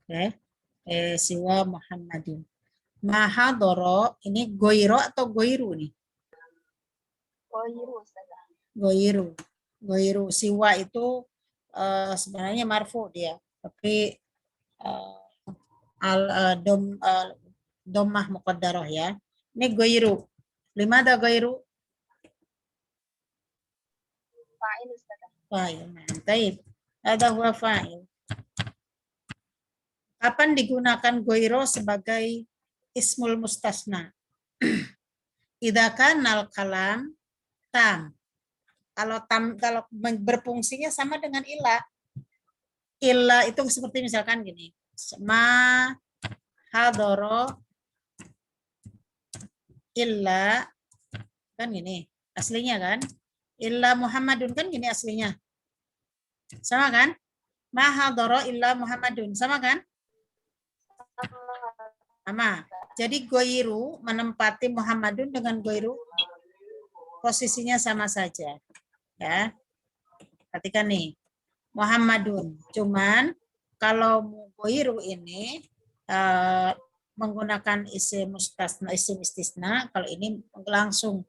Oke. Siwa Muhammadin. Mahadoro, ini goiro atau goiru nih? Goiru. Siwa itu sebenarnya marfu dia. Tapi domah muqaddarah ya. Ini goiru. Limada goiru? Fa'il Ustaz. Fa'il. Baik. Ada huwa fa'il. Kapan digunakan goiro sebagai ismul mustasna? Idza kanal kalam tam. Kalau berfungsinya sama dengan illa. Illa itu seperti misalkan gini. Ma hadoro illa, kan gini aslinya kan, illa Muhammadun kan gini aslinya, sama kan? Ma hadoro illa Muhammadun, sama kan? Sama. Jadi goiru menempati Muhammadun dengan goiru posisinya sama saja ya. Perhatikan nih, Muhammadun, cuman kalau goiru ini menggunakan isim mustasna, isim istisna. Kalau ini langsung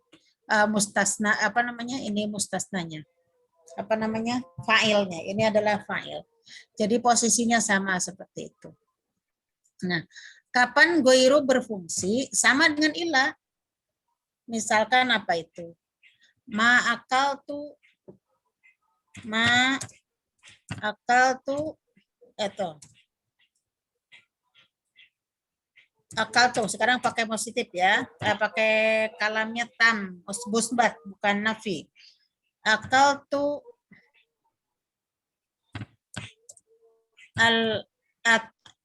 mustasna, apa namanya? Ini mustasnanya. Apa namanya? Fa'ilnya. Ini adalah fa'il. Jadi posisinya sama seperti itu. Nah, kapan goiru berfungsi? Sama dengan illa. Misalkan apa itu? Akal tuh sekarang pakai positif ya, pakai kalamnya tam, musbat bukan nafi. Akal tuh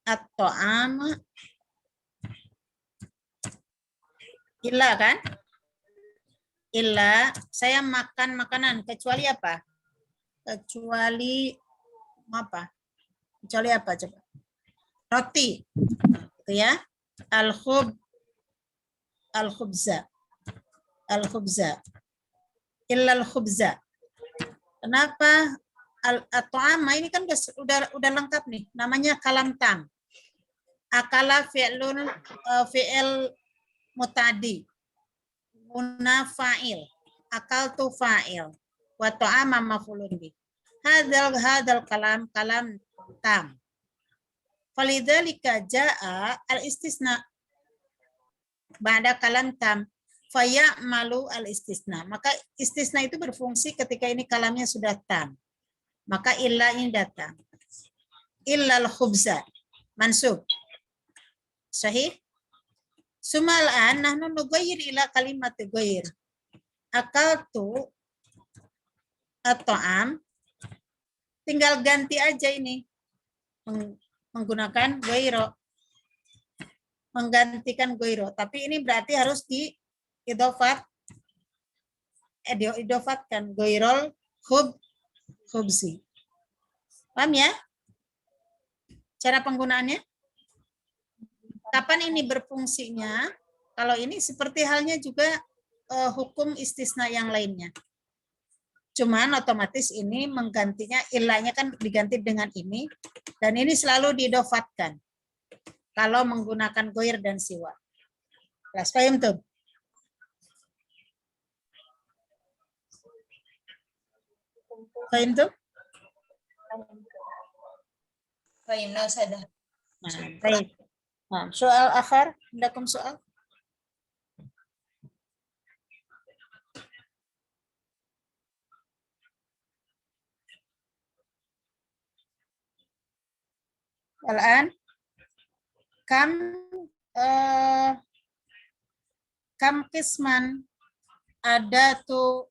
at-ta'am illa kan? Illa, saya makan makanan kecuali apa? Kecuali apa? Kecuali apa coba? Roti. Gitu ya. Al-khubza. Illa al-khubza. Kenapa? At-ta'ama ini kan udah lengkap nih. Namanya kalam tam. Akala fi'il mutadi. Guna fa'il. Akal tu fa'il. Wa ta'ama maf'ulun bih. Hadal kalam tam. Falidzalika jaa al-istisna ba'da kalam tam fayamalu al-istisna. Maka istisna itu berfungsi ketika ini kalamnya sudah tam. Maka illa ini datang. Illal khubza mansub. Sahih? Sumal'an nahnu nughayir ila kalimat ghayr. Akaltu at-ta'am, tinggal ganti aja ini menggunakan ghayro, menggantikan ghayro, tapi ini berarti harus idofatkan ghayrol khubzi. Paham ya cara penggunaannya? Kapan ini berfungsinya? Kalau ini seperti halnya juga hukum istisna yang lainnya. Cuman otomatis ini menggantinya, ilahnya kan diganti dengan ini, dan ini selalu diidofatkan kalau menggunakan goir dan siwa. Kelas paham tuh? Paham tuh? Fahimna Ustazah. Nah, baik. Nah, soal akhir, عندكم soal? Al-an kam qisman adatul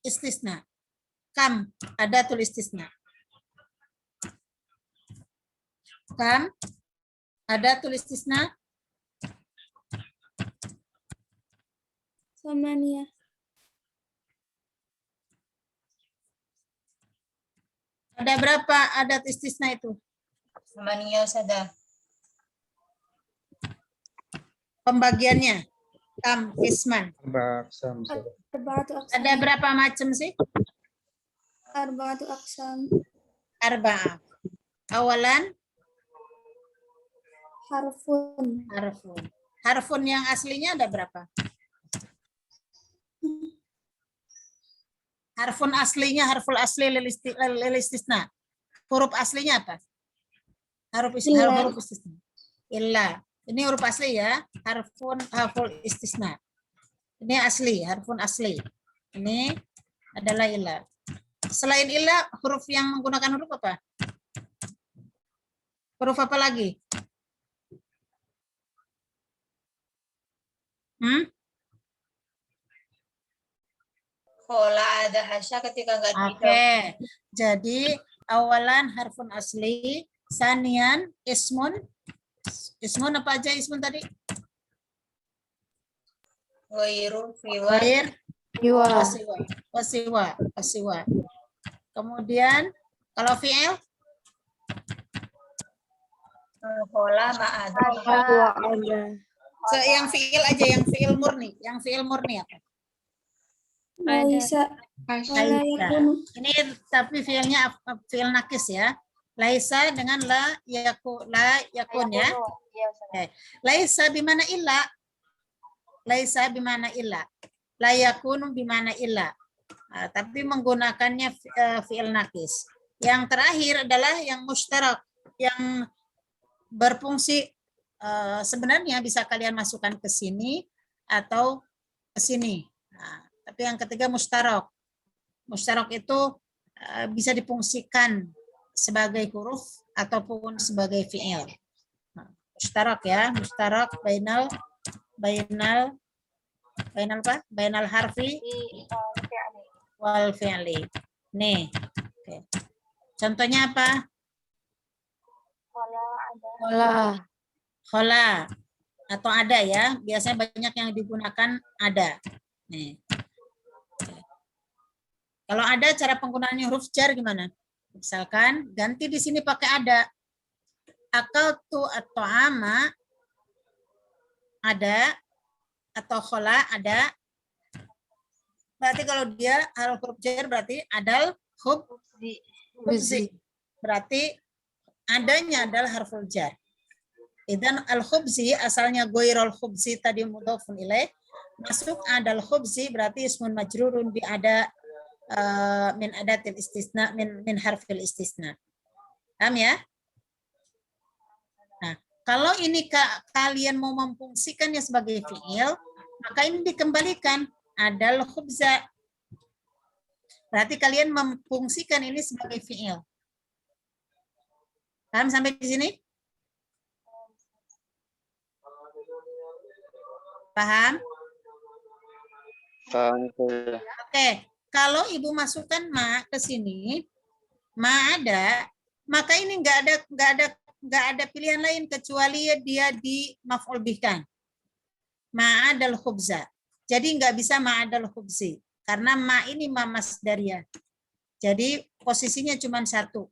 istisna. Kam adatul istisna. Kam adatul istisna. Samania. Ada berapa adat istisna itu? Samania Ustazah. Pembagiannya. Kam qisman. Arba'atu aqsam. Ada berapa macam sih? Arba'atu aqsam. Arba'ah. Awalan Harfun. harfun. Harfun yang aslinya ada berapa? Harfun aslinya, harful asli lil istisna. Huruf aslinya apa? Huruf istisna. Illa. Ini huruf asli ya. Harful istisna. Ini asli, harfun asli. Ini adalah illa. Selain illa, huruf yang menggunakan huruf apa? Huruf apa lagi? Khola ada hasya ketika nggak di Oke. Jadi awalan harfun asli, sanian ismun. Ismun apa aja ismun tadi? Ghairu fiwa. Ghair, Siwa. wasiwa. Kemudian kalau fi'il Khola ma'ada. Wa ada. yang fi'il aja, yang fi'il murni, apa? Laisa. Wala yakunu. Ini tapi fi'ilnya fi'il nakis ya. Laisa dengan la yakun ya. Iya, Ustazah. Oke. Laisa bimana illa. Laisa bimana illa. La yakunu bimana illa. Nah, tapi menggunakannya fi'il nakis. Yang terakhir adalah yang mustarak, yang berfungsi sebenarnya bisa kalian masukkan ke sini atau ke sini. Nah, tapi yang ketiga mustarak. Mustarak itu bisa difungsikan sebagai huruf ataupun sebagai fi'il. Nah, mustarak ya, mustarak bainal apa? Bainal harfi wal fi'li. Nih. Oke. Contohnya apa? Wala. Khola atau ada ya. Biasanya banyak yang digunakan ada. Nih. Oke. Kalau ada, cara penggunaannya huruf jar gimana? Misalkan ganti di sini pakai ada. Akaltu atau ama ada, atau khola ada. Berarti kalau dia huruf jar berarti adal khubzi. Berarti adanya adalah harful jar. Dan al-khubzi asalnya ghairul khubzi tadi mudhofun ilaih, masuk adal khubzi berarti ismun majrurun bi ada min adatil istisna min harfil istisna. Paham ya? Kalau ini kalian mau memfungsikannya sebagai fiil, maka ini dikembalikan adal khubza. Berarti kalian memfungsikan ini sebagai fiil. Paham sampai di sini? Paham? Paham. Oke, kalau ibu masukkan ma ke sini, ma ada, maka ini nggak ada pilihan lain kecuali dia di maf'ul bihkan. Ma'adal khubza. Jadi nggak bisa ma'adal khubzi karena ma ini ma masdariyah. Jadi posisinya cuma satu,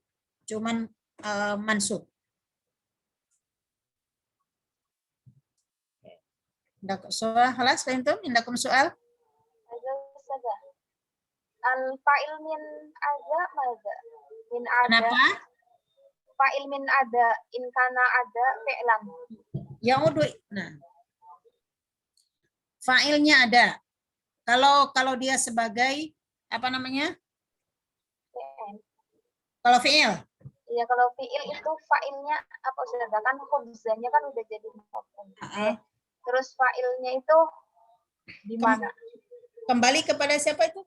cuman mansub. Soal halas fahimtum? Indakum soal? Al-fa'il min ada maza. Min ada. Kenapa? Fa'il min ada. In kana ada fi'lan. Yaudu. Nah. Fa'ilnya ada. Kalau dia sebagai apa namanya? Fi'il. Kalau fi'il. Iya, kalau fi'il itu fa'ilnya apa sedangkan khubzanya kan udah jadi maf'ul. Terus fa'ilnya itu di mana? Kembali kepada siapa itu?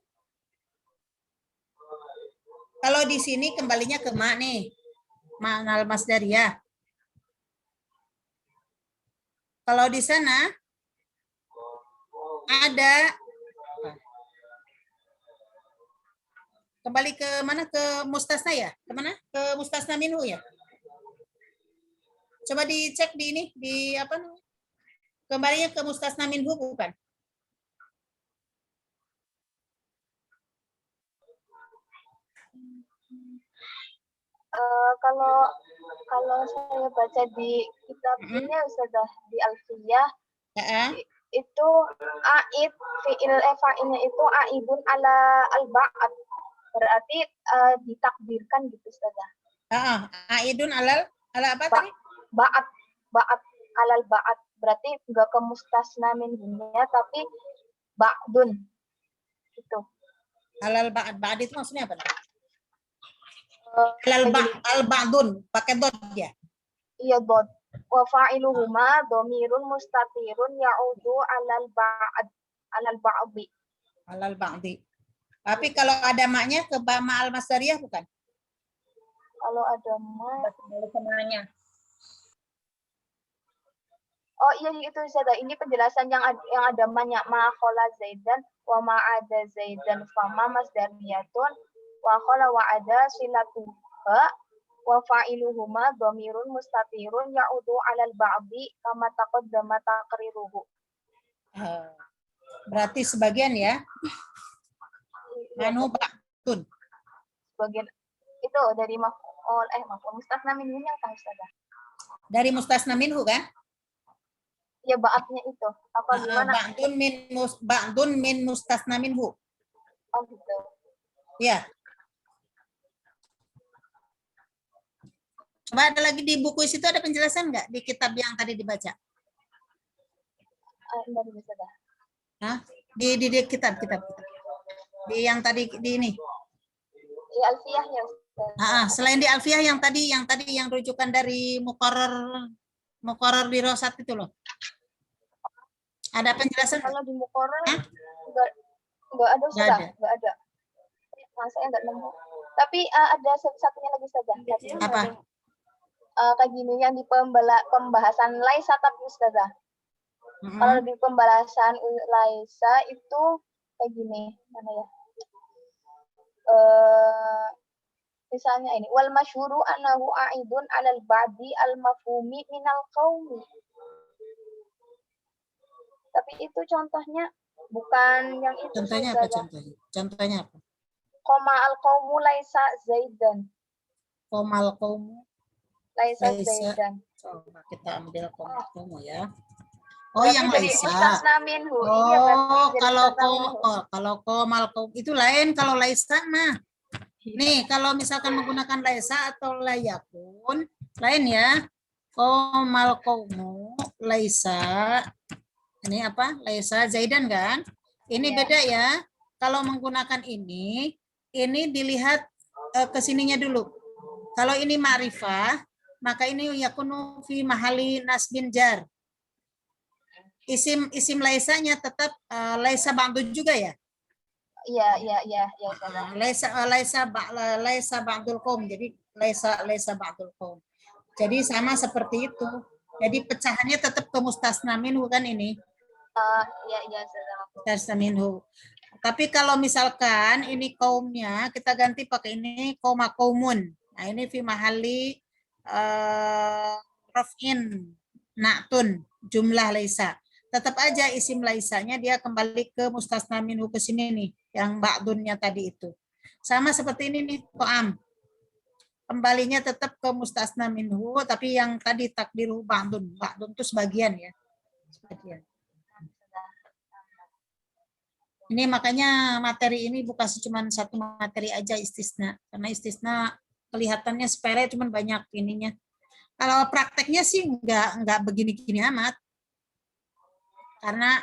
Kalau di sini kembalinya ke ma nih. Ma'al masdariyah. Kalau di sana ada kembali ke mana? Ke mustasna ya? Ke mana? Ke mustasna minhu ya? Coba dicek di ini, di apa namanya? Kembalinya ke mustasna minhu bukan? Kalau saya baca di kitab ini sudah di Alfiyah, itu aid fa'ilnya itu aidun ala al-ba'at, berarti ditakdirkan gitu saja. Aidun ala apa tadi? Ba'at alal ba'at, berarti enggak ke mustasna minhunya tapi ba'dun gitu. Alal ba'at itu maksudnya apa? Al-ba'dun, pakai dot ya? Iya, dot. Wa fa'iluhuma dhamirun mustatirun ya'udu alal ba'di. Alal ba'di. Tapi kalau ada maknya ke ma'al masdariyah bukan? Kalau ada ma semuanya. Oh iya itu saja. Ini penjelasan yang ada banyak ma khala zaidan wa ma ada zaidan fama masdariyatun wa khala wa ada silatuha wa fa'iluhuma dhamirun mustatirun ya'udu 'alal ba'di kama taqaddama taqriruhu. Berarti sebagian ya. Manu ba'dun. Sebagian itu dari maf'ul mustasna minhu yang tahu saja. Dari mustasna minhu kan? Ya ba'atnya itu. Apa gimana? Ba'dun min mustasna minhu. Oh gitu. Ya. Coba ada lagi di buku situ ada penjelasan nggak di kitab yang tadi dibaca? Dari bisa dah. Hah? Di kitab. Di yang tadi di ini. Di Alfiyah ya. Selain di Alfiyah yang rujukan dari Muqarrar di Rosat itu loh. Ada penjelasan? Kalau di Muqarrar enggak ada sudah, enggak ada. Saya enggak nemu. Tapi ada satunya lagi saja. Apa? Kayak gini yang di pembahasan Laisa tapi Ustazah. Kalau di pembahasan Laisa itu kayak gini, mana ya? Misalnya ini wal masyhuru annahu a'idun 'alal ba'di al-mafhumi minal qaumi. Tapi itu contohnya bukan yang itu. Contohnya apa contohnya? Contohnya apa? Qoma al-qaumu laisa zaidan. Qoma al-qaumu laisa zaidan. Coba kita ambil qoma al-qaumu ya. Berarti yang laisa. Kalau qoma al-qaum itu lain kalau laisa mah. Nih, kalau misalkan menggunakan laisa atau layakun, lain ya. Qomal qaumu laisa. Ini apa? Laisa zaidan kan? Ini beda ya. Kalau menggunakan ini dilihat kesininya dulu. Kalau ini ma'rifah, maka ini yakunu fi mahali nasbin jar. Isim laisanya tetap laisa ba'du juga ya? Iya, Ustazah. Laisa ba'dul qaum. Jadi laisa ba'dul qaum. Jadi sama seperti itu. Jadi pecahannya tetap ke mustasna minhu kan ini. Iya, Ustazah. Mustasna minhu. Tapi kalau misalkan ini kaumnya, kita ganti pakai ini koma kaumun. Nah ini fi mahali raf'in na'tun jumlah laisa. Tetap aja isim laisanya dia kembali ke mustasna minhu ke sini nih, yang ba'dunnya tadi itu. Sama seperti ini nih, to'am. Kembalinya tetap ke mustasna minhu, tapi yang tadi takdiru ba'dun. Ba'dun itu sebagian ya. Sebagian. Ini makanya materi ini bukan cuma satu materi aja istisna. Karena istisna kelihatannya sepele, cuman banyak ininya. Kalau prakteknya sih nggak begini-gini amat. Karena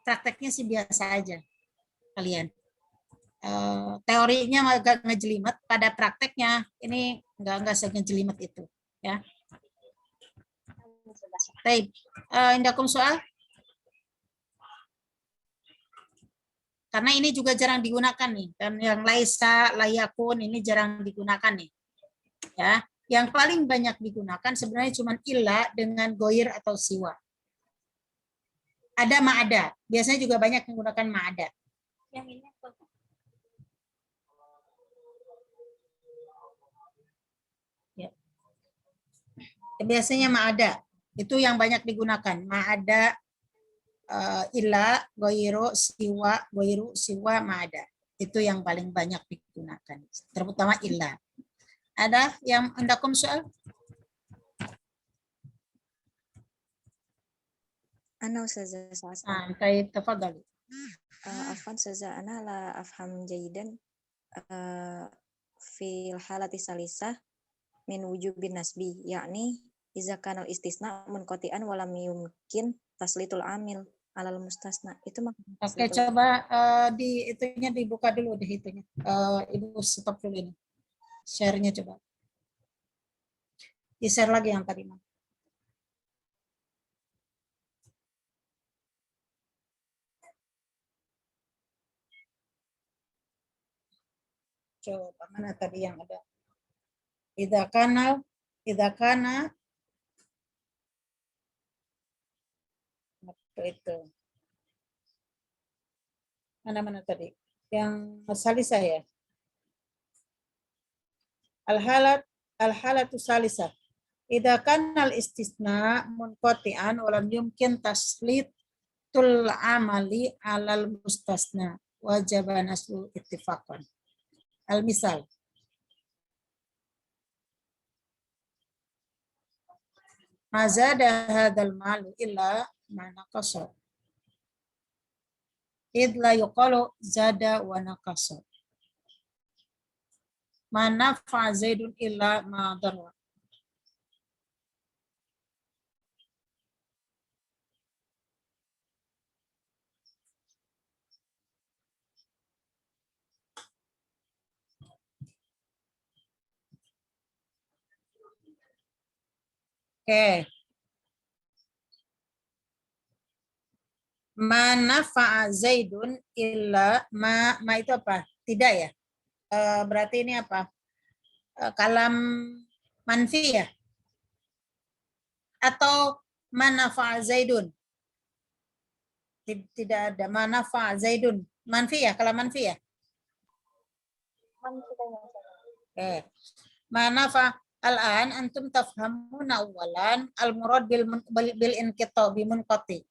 prakteknya sih biasa aja kalian. Teorinya agak ngejelimet, pada prakteknya ini nggak ngejelimet itu. Ya. Baik, indakum soal? Karena ini juga jarang digunakan nih, dan yang laisa, layakun ini jarang digunakan nih. Ya, yang paling banyak digunakan sebenarnya cuma illa dengan goir atau siwa. Ada ma'ada, biasanya juga banyak menggunakan ma'ada. Yang ini apa? Ya. Biasanya ma'ada, itu yang banyak digunakan. Ma'ada, illa, goiru, siwa, ma'ada. Itu yang paling banyak digunakan. Terutama illa. Ada yang indakum soal? Ana Ustazah Sa'asa. Baik, tafadhali. Afwan Ustazah, ana la afham jayidan fil halati salisah min wujubin nasbi, yakni iza kanal istisna munqati'an walam yumkin taslitul amil alal mustasna. Itu maksudnya. Oke, coba di itunya dibuka dulu deh itunya. Ibu stop dulu ini. Share-nya coba. Di-share lagi yang tadi. Coba mana tadi yang ada? Idza kana itu. Mana tadi? Yang salisah ya? Al-halatu salisah. Idza kana al-istisna munqati'an wa lam yumkin taslitul amali 'alal mustasna wajaba naslu ittifaqan. Al-misal. Mazada hadzal malu illa ma naqasa. Id la yuqalu zada wa naqasa. Ma nafa zaidun illa ma darra. Oke. Ma nafa'a Zaidun illa ma itu apa? Tidak ya? Berarti ini apa? Kalam manfi ya? Atau ma nafa'a Zaidun? Tidak ada ma nafa'a Zaidun. Manfi ya? Kalam manfi ya? Oke. Ma nafa'a al-an antum tafhamuna awalan al-murad bil inqita bi munqati.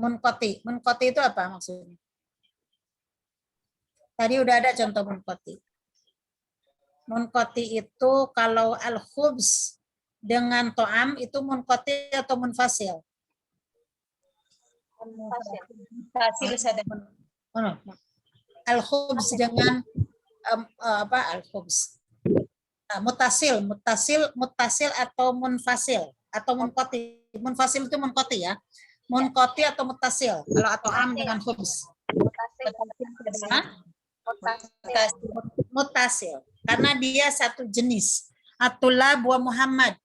Munqati itu apa maksudnya? Tadi udah ada contoh munqati. Munqati itu kalau al-khubz dengan to'am itu munqati atau munfasil? Munfasil. Al-khubz dengan apa al-khubz? Mutasil atau munfasil atau munqati. Munfasil itu munqati ya. Munqati atau mutasil. Kalau atau am dengan khubz. Mutasil. Karena dia satu jenis. Atulab wa Muhammad.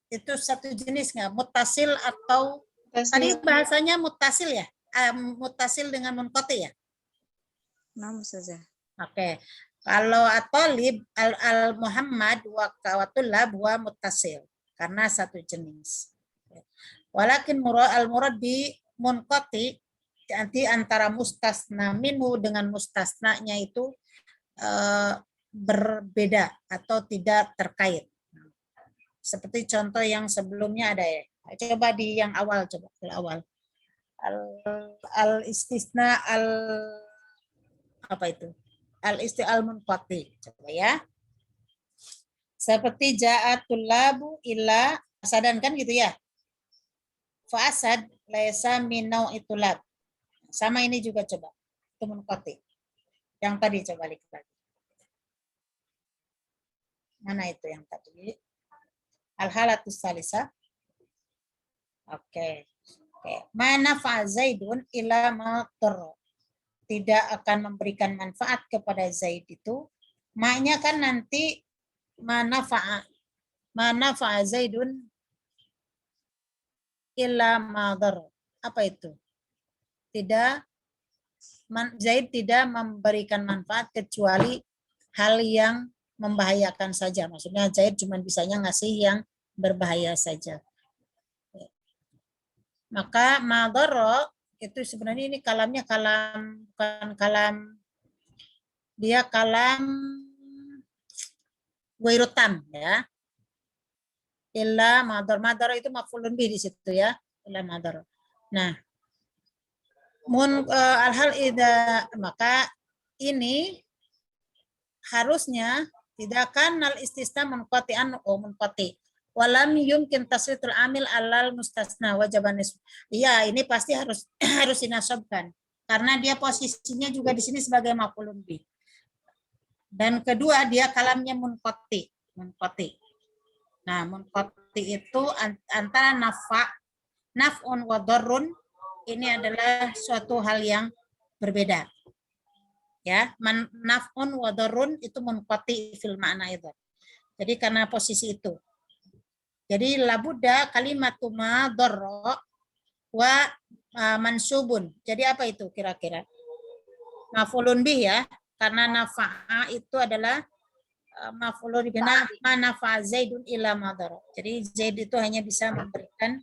Itu satu jenis nggak? Muttasil atau tadi bahasanya muttasil ya? Muttasil dengan munqati ya? Naam Ustazah. Oke. Kalau atolib al Muhammad wa tulab wa muttasil karena satu jenis. Walakin al murad bi munqati nanti antara mustasna minhu dengan mustasnanya itu berbeda atau tidak terkait. Seperti contoh yang sebelumnya ada ya. Coba di yang awal, coba di awal. Al istisna al apa itu? Al isti'al munqati. Coba ya. Seperti ja'atul labu ila asadan kan gitu ya. Fa asad laisa min nau'itul lab. Sama ini juga coba. Itu munqati. Yang tadi coba lihat lagi. Mana itu yang tadi? Al-halatus salisa. Oke. Mana fa Zaidun ila matar. Tidak akan memberikan manfaat kepada Zaid itu. Maknya kan nanti mana fa Zaidun ila madar. Apa itu? Zaid tidak memberikan manfaat kecuali hal yang membahayakan saja. Maksudnya Zaid cuma bisanya ngasih yang berbahaya saja. Maka madara itu sebenarnya ini kalamnya bukan kalam, dia kalam ghairutam ya. Illa madar itu maf'ulun bih di situ ya. Illa madar. Nah, al-hal idza maka ini harusnya tidak kan al istisna munqati'an atau munqati. Walam yumkin tasritul amil alal mustasna wajaban nisb. Iya, ini pasti harus dinasabkan karena dia posisinya juga di sini sebagai maf'ulun bih. Dan kedua dia kalamnya munqati. Nah, munqati itu antara naf'un wa darrun ini adalah suatu hal yang berbeda. Ya, naf'un wa darrun itu munqati fil ma'na itu. Jadi karena posisi itu. Jadi labudda kalimatu ma darra wa mansubun. Jadi apa itu kira-kira? Maf'ulun bih ya, karena nafa'a itu adalah maf'ulun bih ma nafa'a Zaidun ila ma darra. Jadi Zaid itu hanya bisa memberikan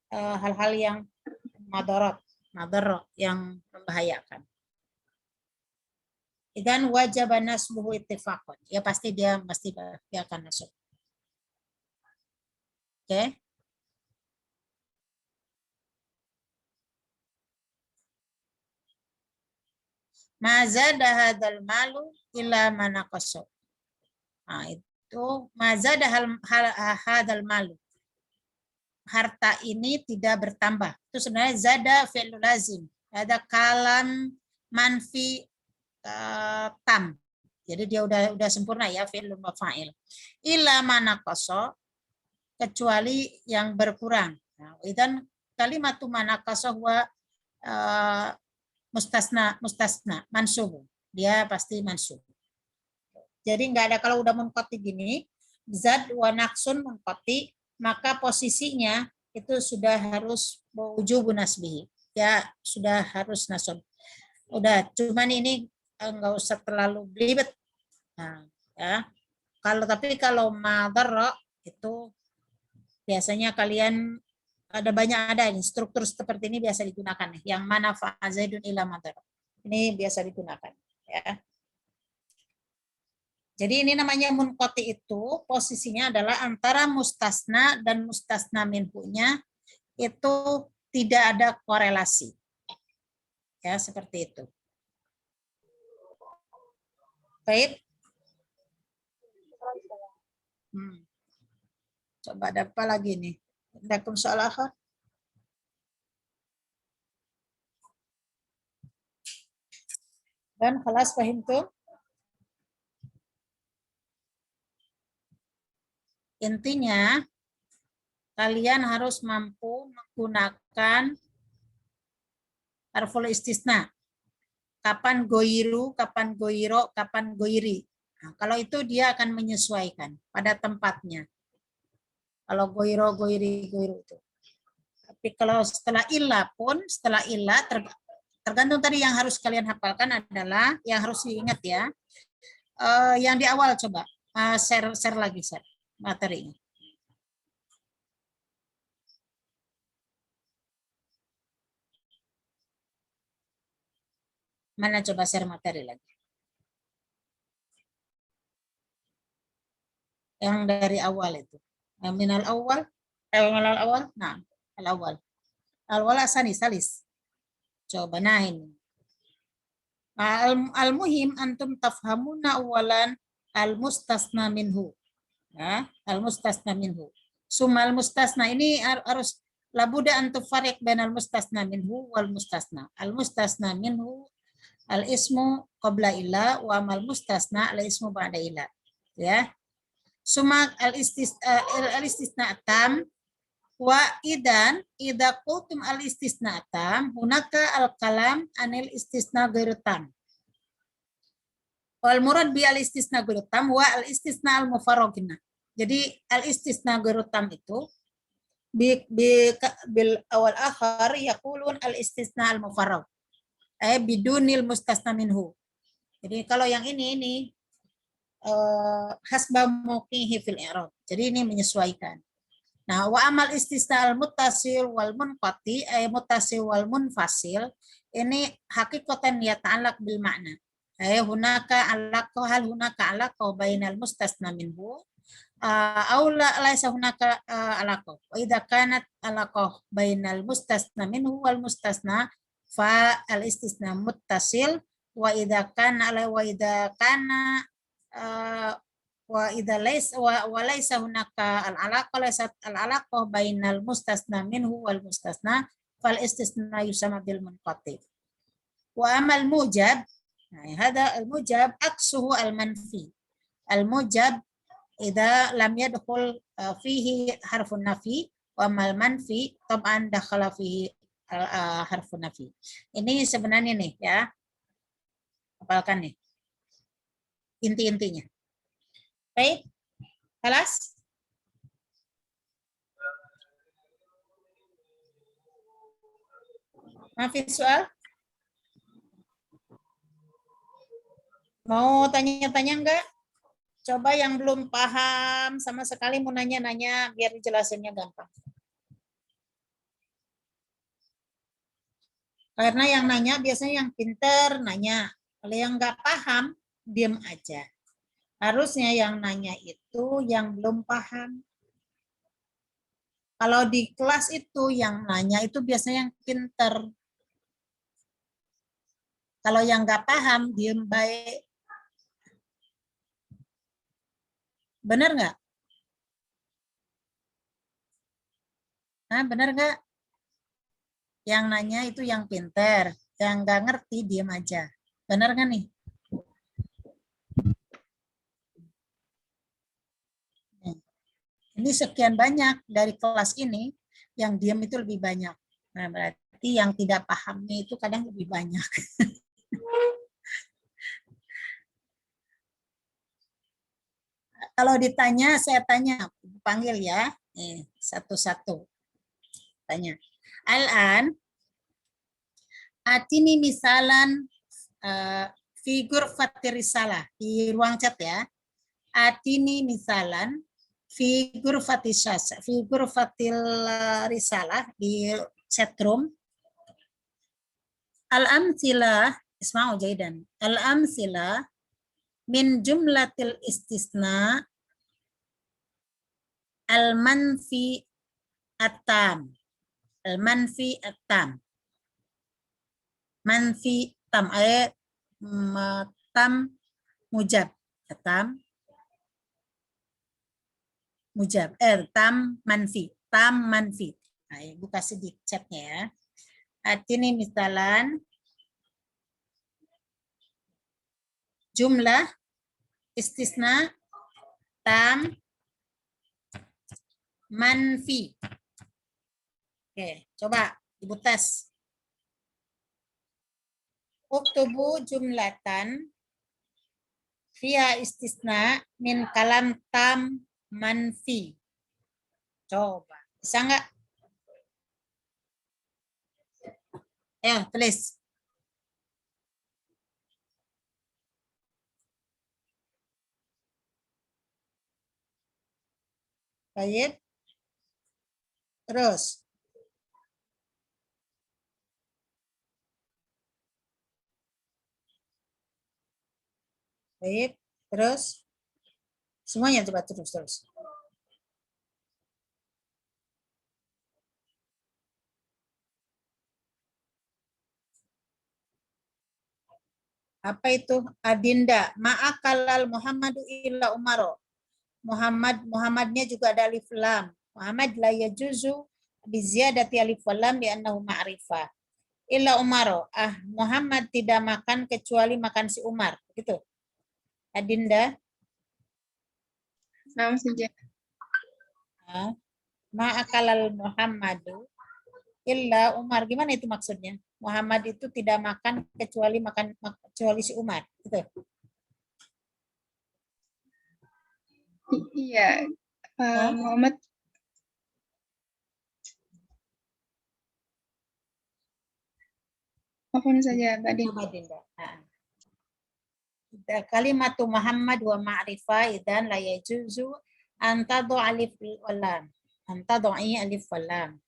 hal-hal yang madar yang membahayakan. Dan wajib nasbuhu ittifaqan. Ya pasti dia akan nasab. Oke. Mazada hadzal malu illa manaqasa. Nah, itu mazada hadzal malu. Harta ini tidak bertambah. Itu sebenarnya zada fi'lul lazim. Ada kalam manfi tam. Jadi dia udah sempurna ya fi'lul mafa'il. Illa manaqasa kecuali yang berkurang. Nah, dan kalimatu manaqasa huwa mustasna mansub. Dia pasti mansub. Jadi enggak ada kalau udah munqati gini, zad wa naqsun munqati, maka posisinya itu sudah harus wujubun nasbihi. Ya, sudah harus nasab. Udah, cuman ini enggak usah terlalu belibet. Nah, ya. Kalau madara itu biasanya kalian ada struktur seperti ini biasa digunakan nih. Yang mana fa'azaidun ila madara. Ini biasa digunakan ya. Jadi ini namanya munqati itu posisinya adalah antara mustasna dan mustasna minhunya itu tidak ada korelasi. Ya, seperti itu. Baik. Coba ada apa lagi nih? Dakum soal akhir. Dan kelas paham tuh. Intinya kalian harus mampu menggunakan harful istisna. Kapan goiru, kapan goiro, kapan goiri. Nah, kalau itu dia akan menyesuaikan pada tempatnya. Kalau goiro, goiri, goiro itu. Tapi kalau setelah ilah pun, setelah ilah tergantung tadi yang harus kalian hafalkan adalah, yang harus diingat ya. Yang di awal coba, share lagi share materinya. Mana coba share materi lagi? Yang dari awal itu. Minal awal, minal awal, nah, al awal. Al awal asani salis. Coba nah ini. Al-muhim antum tafhamuna awalan al-mustasna minhu. Ya, al-mustasna minhu. Sumal mustasna ini harus labuda antum farik bainal mustasna minhu wal mustasna. Al-mustasna minhu al-ismu qabla ila wa amal mustasna al-ismu ba'da ila. Ya. Sumak al-istisna tam wa idan idza qultum al-istisna tam hunaka al-kalam anil istisna ghairu tam. Wal murad bi al-istisna ghairu tam wa al-istisna al-mufarragina. Jadi al-istisna ghairu tam itu bil awal akhar yaqulun al-istisna al-mufarrag. Bidunil mustasna minhu. Jadi kalau yang ini hasba mauqihi fil i'rab. Jadi ini menyesuaikan. Nah, wa amal istisna al muttasil wal munqati muttasil wal munfasil ini hakikatan yata'allaq bil ma'na. Hunaka alaqa hal hunaka alaqa bainal mustasna minhu aw la laysa hunaka alaqa. Wa idza kanat alaqa bainal mustasna minhu wal mustasna fa al istisna muttasil wa idza kana wa idza laysa hunaka al-alaqa bainal mustasna minhu wal mustasna fal istisna yusama bil munqati. Wa amal mujab, nah hada al mujab aksuhu al manfi. Al mujab idza lam yadkhul fihi harfun nafi wa amal manfi tab'an dakhala fihi harfun nafi. Ini sebenarnya nih ya. Hafalkan nih. Inti-intinya. Baik, kelas. Maafin soal? Mau tanya-tanya enggak? Coba yang belum paham sama sekali mau nanya-nanya biar dijelasinnya gampang. Karena yang nanya biasanya yang pinter nanya. Kalau yang enggak paham, diam aja. Harusnya yang nanya itu yang belum paham. Kalau di kelas itu yang nanya itu biasanya yang pinter. Kalau yang nggak paham, diem baik. Benar nggak? Nah, benar nggak? Yang nanya itu yang pinter. Yang nggak ngerti, diem aja. Benar nggak nih? Ini sekian banyak dari kelas ini, yang diam itu lebih banyak. Nah, berarti yang tidak pahamnya itu kadang lebih banyak. Kalau ditanya, saya tanya, panggil ya, satu-satu. Tanya. Al-an, atini misalan figur fatir risalah di ruang chat ya. Atini misalan figur fatil risalah di chatroom. Al-amsilah, isma'u jaidan. Al-amsilah min jumlatil istisna al-manfi at-tam. Al-manfi at-tam. Manfi tam ayat tam mujab. Tam mujab. Tam manfi. Tam manfi. Nah, buka sedikit chatnya ya. Ini misalan jumlah istisna tam manfi. Oke, coba ibu tes. Uktubu jumlatan Fiha istisna min kalam tam manfi. Coba, bisa nggak? Ayo, tulis. Baik. Terus. Baik. Terus. Semuanya coba terus. Apa itu? Adinda. Ma'akalal Muhammadu illa Umaro. Muhammadnya juga ada alif lam. Muhammad la yajuzu biziyadati alif lam li'annahu ma'rifah. Illa Umaro. Muhammad tidak makan kecuali makan si Umar. Gitu. Adinda. Nama saja. Ma'akalal Muhammadu illa Umar. Gimana itu maksudnya? Muhammad itu tidak makan kecuali si Umar. Gitu. Iya, Muhammad. Maafkan saja, Mbak Dinda. Kalimatu Muhammad wa ma'rifah idan la yajuzu an tad'u alif wal lam. An tad'i alif wal lam.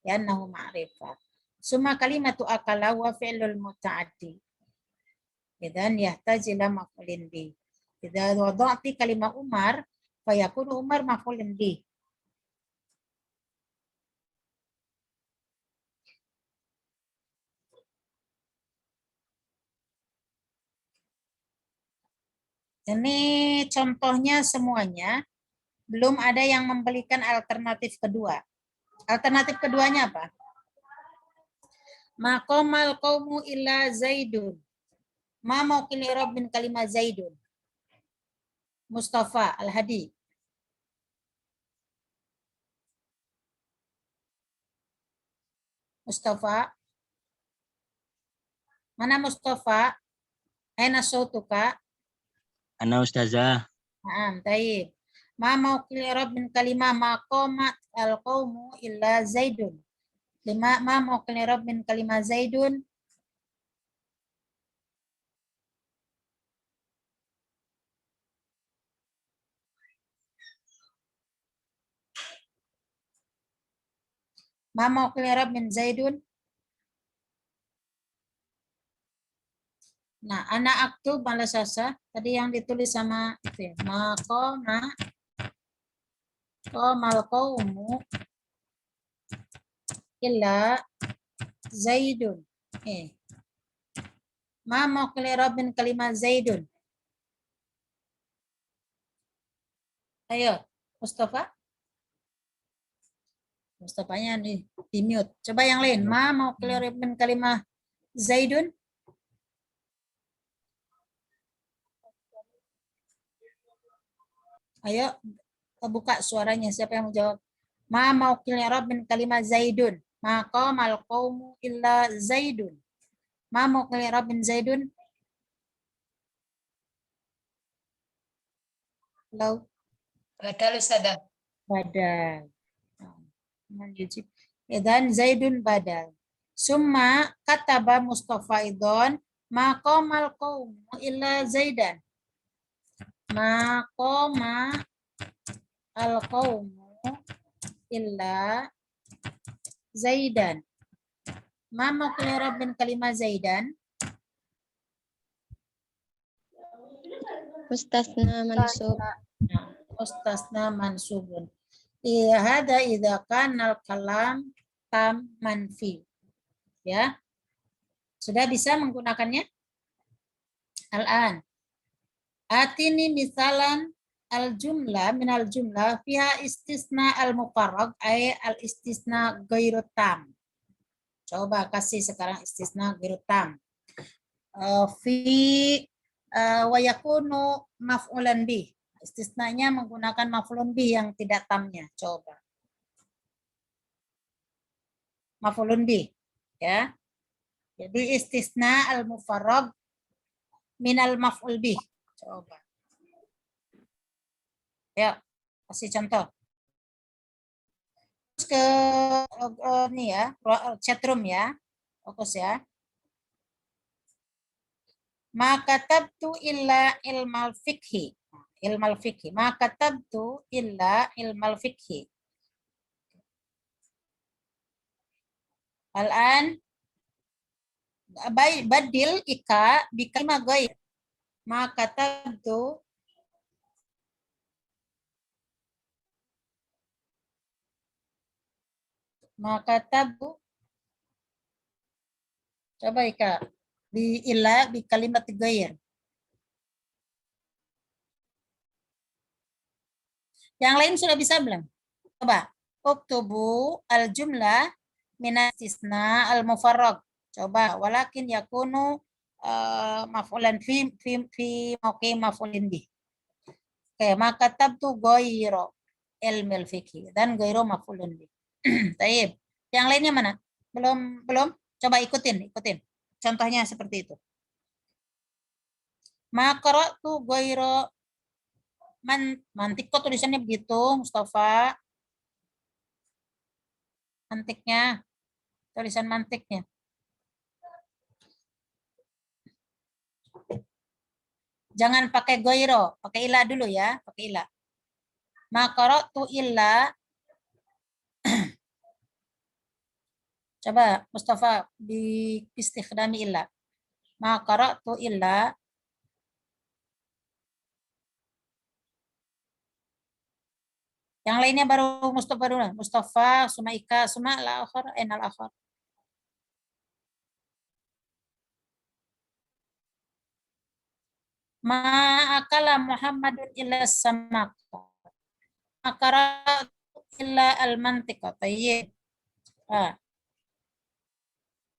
Li'annahu ma'rifah. Summa kalimatu akala wa fi'lul muta'addi. Idan yahtaj ila maf'ulin bi. Idza wada'ti kalimah Umar fayakunu Umar maf'ulun bi. Ini contohnya semuanya. Belum ada yang memberikan alternatif kedua. Alternatif keduanya apa? Maqamal qaumu illa Zaidun. Ma mauqil i'rab min kalimah Zaidun. Mustafa Al-Hadi. Mustafa. Mana Mustafa? Aina sautuka? Ana ustazah. Taib. Ma mauqil i'rab min kalimah maqamat al-qaumu illa Zaidun. Ma mauqil i'rab min kalimah Zaidun? Ma mauqil i'rab min Zaidun? Nah, anak aktub balas sasa tadi yang ditulis sama itu ya. Qamal qaumu illa Zaidun. Ma mauqil i'rab min kalimah Zaidun? Ayo, Mustafa. Mustafanya nih di mute. Coba yang lain. Ma mauqil i'rab min kalimah Zaidun? Ayo, buka suaranya. Siapa yang mau jawab? Ma mauqil i'rab min kalimah Zaidun? Maqamal qaumu illa Zaidun. Ma mauqil i'rab min Zaidun? Halo. Badal Ustazah. Badal. Idan Zaidun badal. Summa kataba Mustafa idon maqamal qaumu illa Zaidan. Maqama al-qaumu illa Zaidan. Ma mauqil i'rab min kalimah Zaidan? Mustasna mansub. Mustasna mansubun. Hada idza kana al-kalam tam manfi. Ya. Sudah bisa menggunakannya? Al-an. Atini misalan al-jumlah min al-jumlah fiha istisna al-mufarrag ay al-istisna ghairu tam. Coba kasih sekarang istisna ghairu tam. Wa yakunu maf'ulan bih. Istisnanya menggunakan maf'ulun bih yang tidak tamnya. Coba. Maf'ulun bih, ya. Jadi istisna al-mufarrag minal maf'ul bih. Coba. Ya, kasih contoh. Terus ke ini ya, chatroom ya. Fokus ya. Ma katabtu illa ilmal fikhi. Ilmal fikhi. Ma katabtu illa ilmal fikhi. Al-an badil ika bikalimat ghair. Ma katabtu coba Ika di illa di kalimat ghair. Yang lain sudah bisa belum? Coba uktubu al jumlah minas istisna al mufarrag. Coba walakin yakunu maf'ulan fi mauqi maf'ulin bih. Oke, maka tabtu ghairo ilmil fikhi dan ghairo maf'ulun bih. Taib. Yang lainnya mana? Belum? Coba ikutin. Contohnya seperti itu. Maka tu ghairo mantik kok tulisannya begitu, Mustafa. Mantiknya, tulisan mantiknya. Jangan pakai ghairo, pakai ila dulu ya, pakai ila. Maka tu illa. Coba Mustafa di istikhdami illa. Ma qara'tu illa. Yang lainnya baru Mustafa dulu. Mustafa, Suma Ika, Suma al-akhir, al akhir. Ma akala Muhammadun illa samak. Ma qara'tu illa al-mantiqa. Tayyib.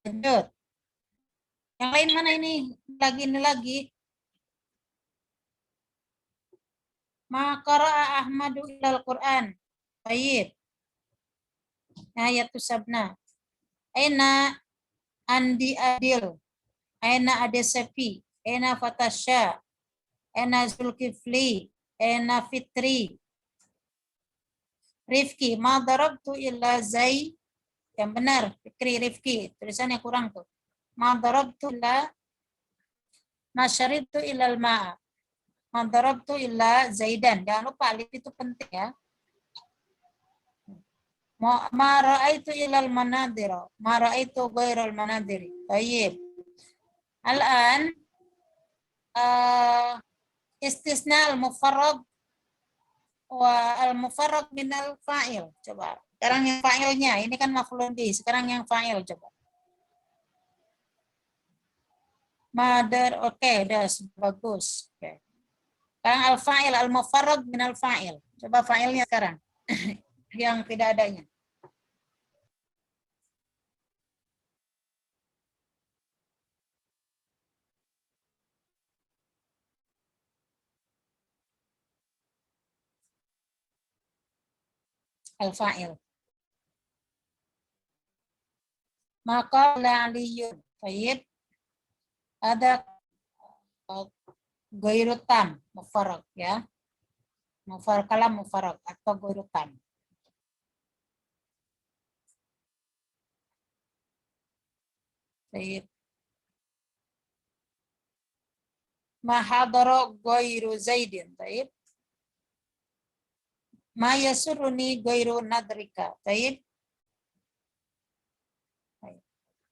Lanjut. Yang lain mana ini? Lagi. Ma qara'a Ahmadu ilal Qur'an. Baik. Ayatus sabna. Aina Andi Adil. Aina Adesepi. Aina Fatasha. Aina Zulkifli. Aina Fitri. Rifki. Ma darabtu illa Zai. Yang benar. Fikri Rifki. Tulisannya kurang tuh. Ma darabtu illa. Ma syaribtu illal ma'a. Ma darabtu illa Zaidan. Jangan lupa alif itu penting ya. Ma ra'aitu ilal manadira. Ma ra'aitu ghairal manadiri. Baik. Al-an istisna al-mufarrag wa al-mufarrag min al-fa'il. Coba. Sekarang yang fa'ilnya. Ini kan maf'ulun bih. Sekarang yang fa'il coba. Madar. Oke, udah bagus. Oke. Sekarang al-fa'il al-mufarrag min al-fa'il. Coba fa'ilnya sekarang. Yang tidak adanya. Al-fa'il. Maka la'aliyun. Baik. Ada ghairu tam, mufarrag ya. Kalam mufarrag atau ghairu tam. Baik. Ma hadara ghairu Zaidin. Baik. Ma yasuruni ghairu nadrika. Baik.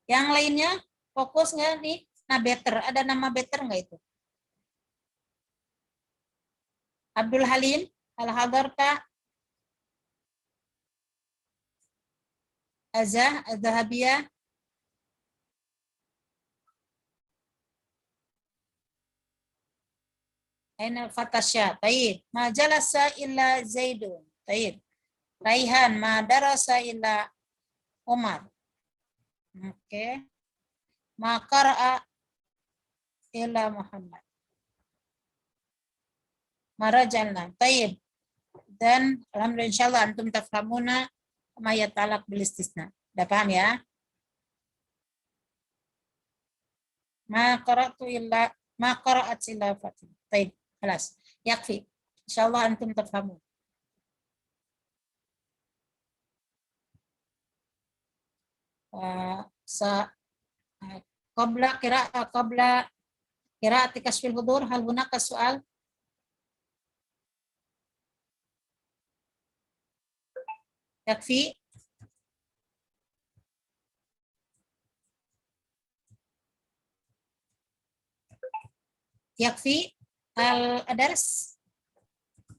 Yang lainnya fokus nggak nih? Nah, better. Ada nama better nggak itu? Abdul Halim, Al-Hadarta, Azah, Az-Zahabiyah. Aina Fatasha. Taib. Ma jalasa illa Zaidun. Taib. Raihan. Ma darasa illa Umar. Oke. Ma qara'a illa Muhammad. Marajalna. Taib. Dan alhamdulillah insyaallah antum tafhamuna ma yatalaq bil istisna. Udah paham ya? Ma qara'tu illa ma qara'at illa Fatimah. Taib. خلاص يكفي إن شاء الله أنتم تفهمون. قبل قراءة كشف الحضور هل هناك سؤال؟ يكفي؟ يكفي الدرس؟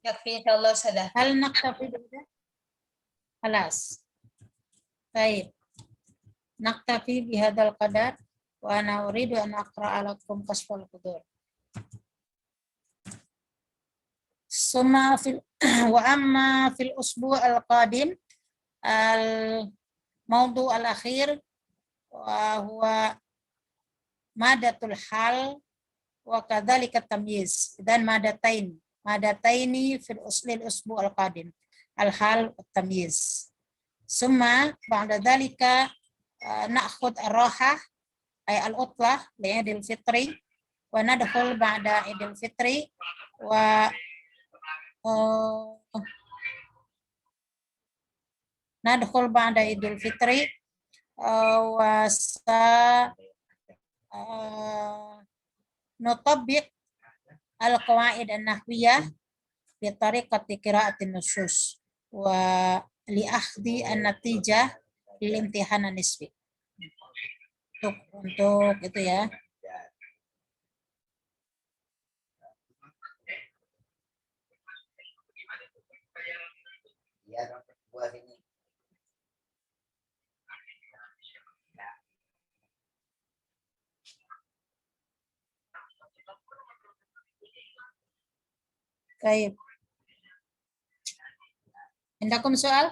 يكفي إن شاء الله أستاذة. هل نكتفي بهذا؟ خلاص طيب نكتفي بهذا القدر وأنا أريد أن أقرأ لكم كشف الحضور. ثم وأما في الأسبوع القادم الموضوع الأخير وهو مادة الحال وكذلك التمييز. إذن مادتين في الأسبوع القادم الحال والتمييز. ثم بعد ذلك نأخذ الراحة أي العطلة لعيد الفطر وندخل بعد عيد الفطر ندخل بعد عيد الفطر نطبق القواعد النحوية بطريقة قراءة النصوص ولأخذ النتيجة للامتحان النسبي. Untuk itu ya. Baik. Indakum soal?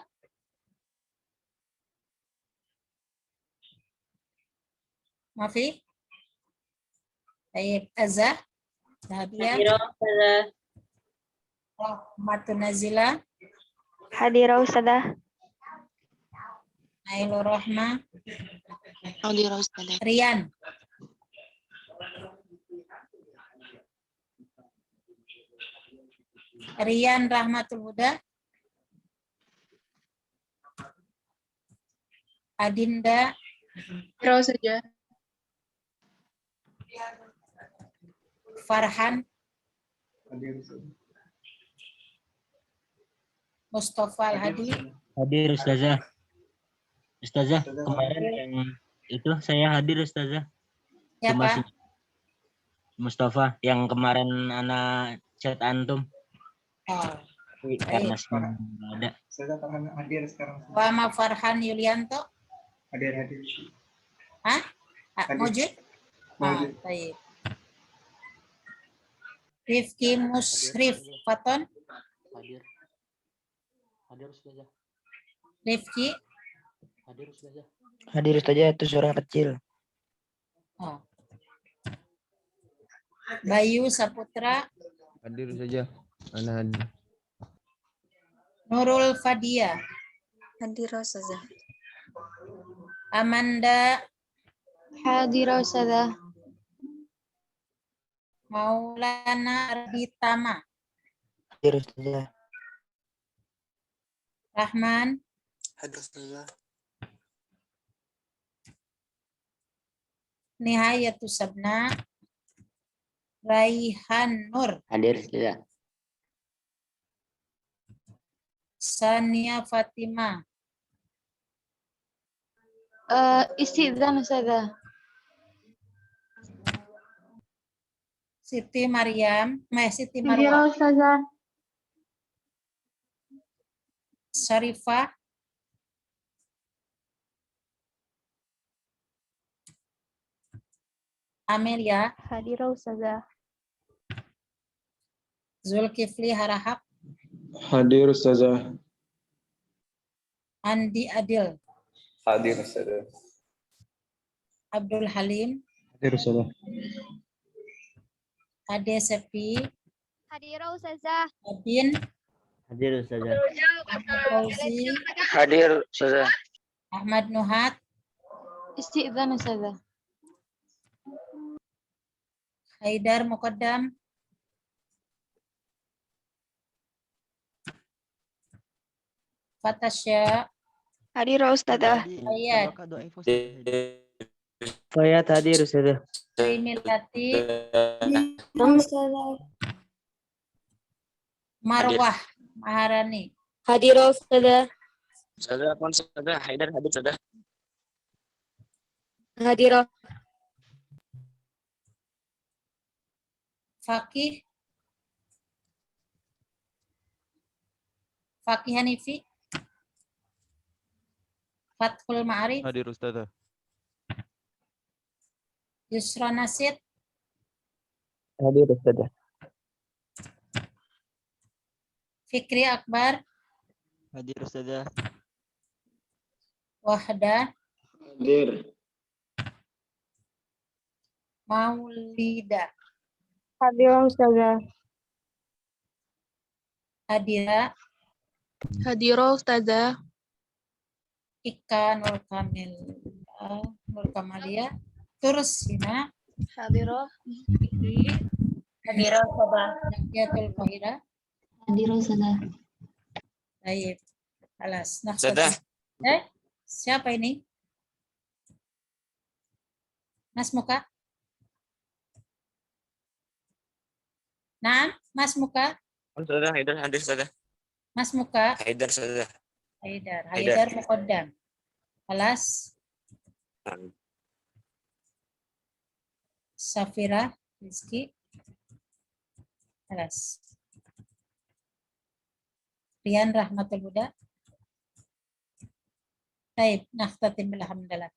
Mafi? Baik, Azza? Nabiya? Rahmatun Nazila? Hadirah Ustazah. Ailur Rahma? Hadirah Ustazah. Rian? Rian Rahmatul Huda? Adinda? Hadirah saja. Farhan? Mustafa Al-Hadi? Hadir Ustazah. Ustazah, kemarin yang itu saya hadir Ustazah. Siapa? Mustafa, yang kemarin anak chat antum. Oh. Karena semua ada. Saya akan hadir sekarang. Wama Farhan Yulianto? Hadir. Hah? Mujib? Mujib. Baik. Rifki Musrif Faton? Hadir Ustazah. Rifki? Hadir Ustazah. Hadir Ustazah, itu suara kecil. Oh. Bayu Saputra? Hadir saja. Ana hadir. Nurul Fadia? Hadir Ustazah. Amanda? Hadirah Ustazah. Maulana Arditama? Hadir Ustazah. Rahman? Hadir Ustazah. Nihayatu Sabna? Raihan Nur? Hadir Ustazah. Sania Fatima? Istidzan Ustazah. Siti Maryam? Siti Hadirah Marwa? Ustazah. Syarifah? Amelia? Hadirah Ustazah. Zulkifli Harahap? Hadir Ustazah. Andi Adil? Hadir Ustazah. Abdul Halim? Hadir Ustazah. Ade Sepi? Hadirah Ustazah. Adin? Hadir Ustazah. Fauzi? Hadir Ustazah. Ahmad Nuhat? Istidzan Ustazah. Haidar Muqaddam? Fatasya. Hadir Ustazah. Ayat. Fayat hadir Ustazah. Rimilati. Ustazah. Marwah. Maharani. Hadir Ustazah. Ustazah, apa Ustazah? Haidar hadir Ustazah. Hadir. Fakih. Fakih Hanifi. Fathul Ma'arif. Hadir Ustazah. Yusra Nasid. Hadir Ustazah. Fikri Akbar. Hadir Ustazah. Wahdah. Hadir. Maulida. Hadir Ustazah. Hadira. Hadir Ustazah. Ika Nur Kamil. Nur Kamalia. Tursina. Hadiroh. Fikri. Hadira Sabah. Yatul Fahira. Hadiroh Ustazah. Baik. Alas. Nah, Ustazah. Siapa ini? Mas Muka? Nah, Mas Muka? Ustazah, Haidar hadir Ustazah. Mas Muka? Haidar Ustazah. Haidar Muqaddam. Alas. Safira Rizki. Alas. Rian Rahmatul Huda. Baik, nakhtatim bilhamdulillah.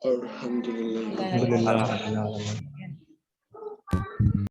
Alhamdulillah. Alhamdulillah.